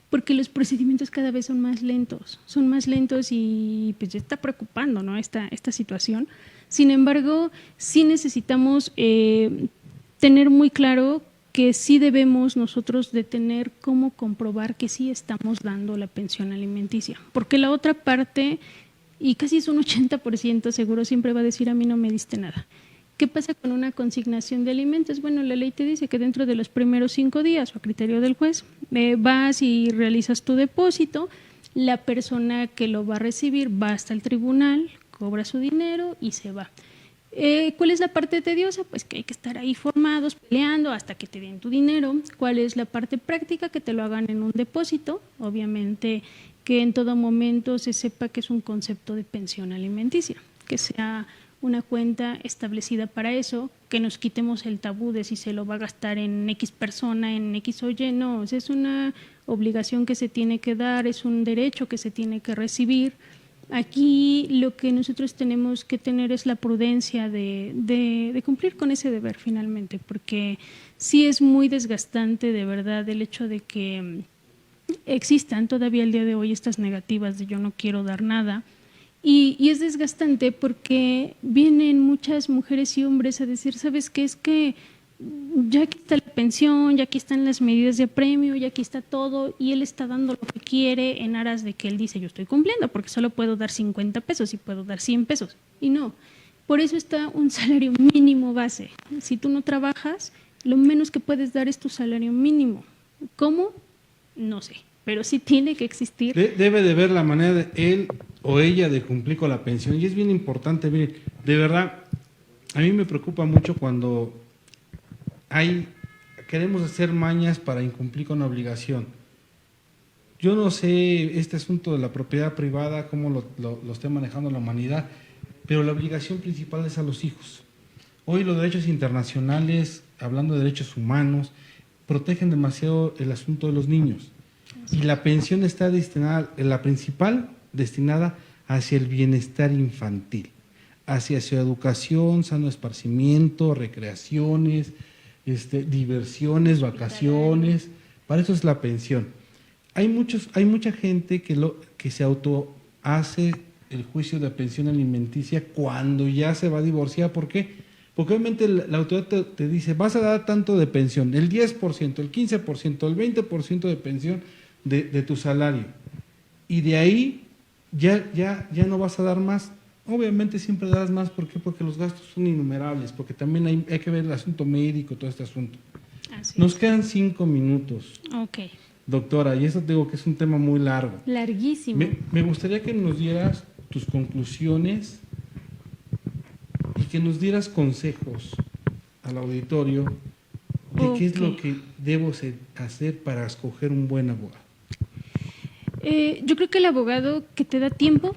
porque los procedimientos cada vez son más lentos y pues ya está preocupando, ¿no? Esta situación. Sin embargo, sí necesitamos tener muy claro que sí debemos nosotros de tener cómo comprobar que sí estamos dando la pensión alimenticia, porque la otra parte, y casi es un 80% seguro, siempre va a decir a mí no me diste nada. ¿Qué pasa con una consignación de alimentos? Bueno, la ley te dice que dentro de los primeros 5 días, o a criterio del juez, vas y realizas tu depósito, la persona que lo va a recibir va hasta el tribunal, cobra su dinero y se va. ¿Cuál es la parte tediosa? Pues que hay que estar ahí formados, peleando hasta que te den tu dinero. ¿Cuál es la parte práctica? Que te lo hagan en un depósito, obviamente que en todo momento se sepa que es un concepto de pensión alimenticia, que sea una cuenta establecida para eso, que nos quitemos el tabú de si se lo va a gastar en X persona, en X o Y, no, es una obligación que se tiene que dar, es un derecho que se tiene que recibir. Aquí lo que nosotros tenemos que tener es la prudencia de cumplir con ese deber finalmente, porque sí es muy desgastante de verdad el hecho de que existan todavía el día de hoy estas negativas de yo no quiero dar nada. Y es desgastante porque vienen muchas mujeres y hombres a decir, ¿sabes qué? Es que ya aquí está la pensión, ya aquí están las medidas de apremio, ya aquí está todo, y él está dando lo que quiere en aras de que él dice, yo estoy cumpliendo, porque solo puedo dar 50 pesos y puedo dar 100 pesos. Y no, por eso está un salario mínimo base. Si tú no trabajas, lo menos que puedes dar es tu salario mínimo. ¿Cómo? No sé, pero sí tiene que existir. Debe de ver la manera de él o ella de cumplir con la pensión. Y es bien importante, miren, de verdad, a mí me preocupa mucho cuando queremos hacer mañas para incumplir con la obligación. Yo no sé este asunto de la propiedad privada, cómo lo esté manejando la humanidad, pero la obligación principal es a los hijos. Hoy los derechos internacionales, hablando de derechos humanos, protegen demasiado el asunto de los niños. Y la pensión está destinada, la principal, destinada hacia el bienestar infantil, hacia su educación, sano esparcimiento, recreaciones, diversiones, vacaciones. Para eso es la pensión. Hay mucha gente que se auto hace el juicio de pensión alimenticia cuando ya se va a divorciar. ¿Por qué? Porque obviamente la autoridad te dice, vas a dar tanto de pensión, el 10%, el 15%, el 20% de pensión de tu salario. Y de ahí ya no vas a dar más. Obviamente siempre das más. ¿Por qué? Porque los gastos son innumerables, porque también hay que ver el asunto médico, todo este asunto. Nos quedan 5 minutos. Ok. Doctora, y eso te digo que es un tema muy largo. Larguísimo. Me gustaría que nos dieras tus conclusiones y que nos dieras consejos al auditorio de qué es lo que debo hacer para escoger un buen abogado. Yo creo que el abogado que te da tiempo,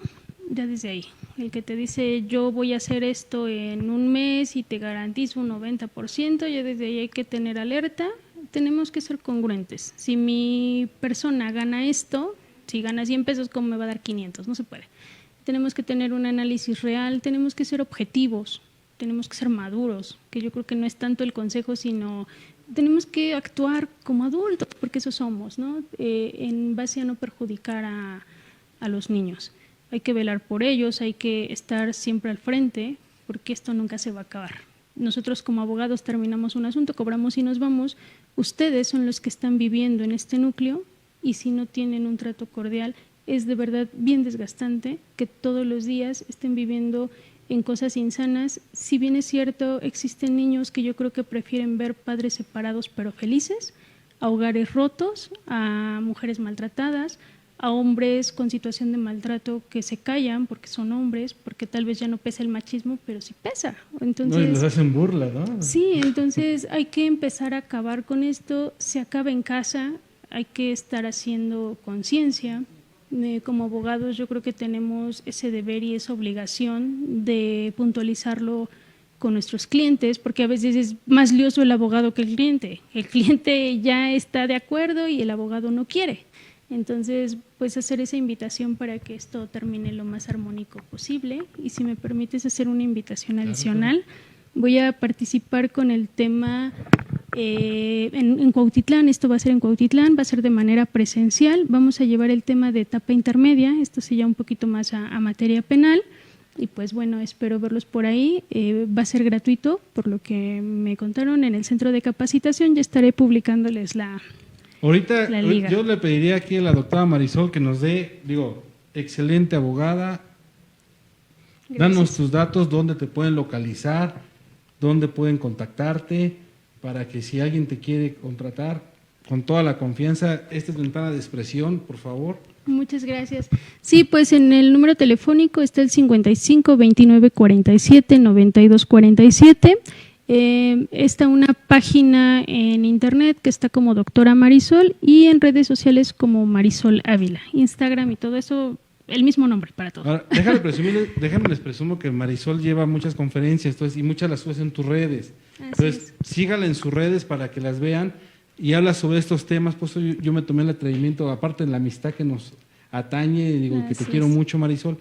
ya desde ahí, el que te dice yo voy a hacer esto en un mes y te garantizo un 90%, ya desde ahí hay que tener alerta. Tenemos que ser congruentes. Si mi persona gana esto, si gana 100 pesos, ¿cómo me va a dar 500? No se puede. Tenemos que tener un análisis real, tenemos que ser objetivos, tenemos que ser maduros, que yo creo que no es tanto el consejo, sino tenemos que actuar como adultos, porque eso somos, ¿no? En base a no perjudicar a los niños. Hay que velar por ellos, hay que estar siempre al frente, porque esto nunca se va a acabar. Nosotros como abogados terminamos un asunto, cobramos y nos vamos. Ustedes son los que están viviendo en este núcleo y si no tienen un trato cordial, es de verdad bien desgastante que todos los días estén viviendo en cosas insanas. Si bien es cierto, existen niños que yo creo que prefieren ver padres separados pero felices, a hogares rotos, a mujeres maltratadas, a hombres con situación de maltrato que se callan porque son hombres, porque tal vez ya no pesa el machismo, pero sí pesa. Entonces, no, y les hacen burla, ¿no? Sí, entonces hay que empezar a acabar con esto. Se acaba en casa, hay que estar haciendo conciencia. Como abogados yo creo que tenemos ese deber y esa obligación de puntualizarlo con nuestros clientes, porque a veces es más lioso el abogado que el cliente. El cliente ya está de acuerdo y el abogado no quiere. Entonces, pues hacer esa invitación para que esto termine lo más armónico posible. Y si me permites hacer una invitación adicional, voy a participar con el tema en Cuautitlán. Esto va a ser en Cuautitlán, va a ser de manera presencial. Vamos a llevar el tema de etapa intermedia, esto sí ya un poquito más a materia penal. Y pues bueno, espero verlos por ahí. Va a ser gratuito, por lo que me contaron en el centro de capacitación. Ya estaré publicándoles Ahorita la liga. Yo le pediría aquí a la doctora Marisol que nos dé, excelente abogada. Gracias. Danos tus datos, dónde te pueden localizar, dónde pueden contactarte, para que si alguien te quiere contratar, con toda la confianza, esta es ventana de expresión, por favor. Muchas gracias. Sí, pues en el número telefónico está el 55 29 47 92 47. Está una página en internet que está como Doctora Marisol y en redes sociales como Marisol Ávila, Instagram y todo eso, el mismo nombre para todos. Ahora, déjame les presumo que Marisol lleva muchas conferencias y muchas las subes en tus redes. Entonces, sígala en sus redes para que las vean y habla sobre estos temas. Pues yo me tomé el atrevimiento, aparte de la amistad que nos atañe, digo que te quiero mucho, Marisol.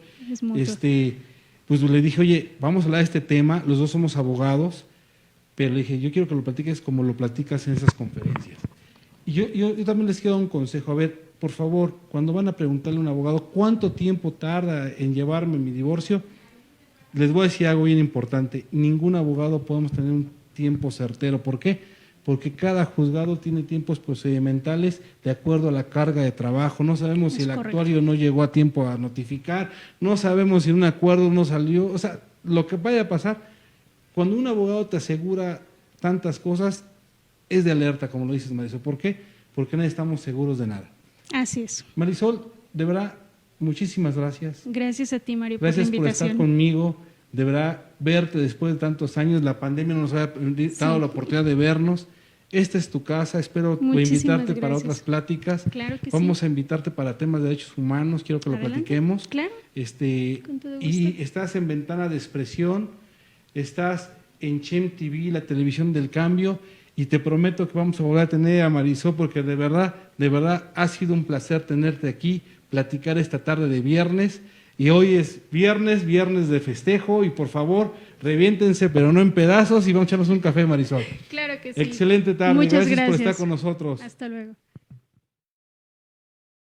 Pues le dije, oye, vamos a hablar de este tema, los dos somos abogados, pero le dije, yo quiero que lo platiques como lo platicas en esas conferencias. Y yo también les quiero dar un consejo. A ver, por favor, cuando van a preguntarle a un abogado cuánto tiempo tarda en llevarme mi divorcio, les voy a decir algo bien importante. Ningún abogado podemos tener un tiempo certero. ¿Por qué? Porque cada juzgado tiene tiempos procedimentales de acuerdo a la carga de trabajo. No sabemos si el actuario no llegó a tiempo a notificar, no sabemos si un acuerdo no salió. O sea, lo que vaya a pasar, cuando un abogado te asegura tantas cosas, es de alerta, como lo dices, Marisol. ¿Por qué? Porque no estamos seguros de nada. Así es. Marisol, de verdad, muchísimas gracias. Gracias a ti, Mario, por la invitación. Gracias por estar conmigo. De verdad, verte después de tantos años. La pandemia nos ha dado la oportunidad de vernos. Esta es tu casa. Espero invitarte para otras pláticas. Claro que Vamos a invitarte para temas de derechos humanos. Quiero que lo platiquemos. Claro. Con todo gusto. Y estás en Ventana de Expresión. Estás en Chem TV, la televisión del cambio. Y te prometo que vamos a volver a tener a Marisol, porque de verdad ha sido un placer tenerte aquí, platicar esta tarde de viernes. Y hoy es viernes de festejo, y por favor, reviéntense, pero no en pedazos, y vamos a echarnos un café, Marisol. Claro que sí. Excelente tarde. Muchas gracias por estar con nosotros. Hasta luego.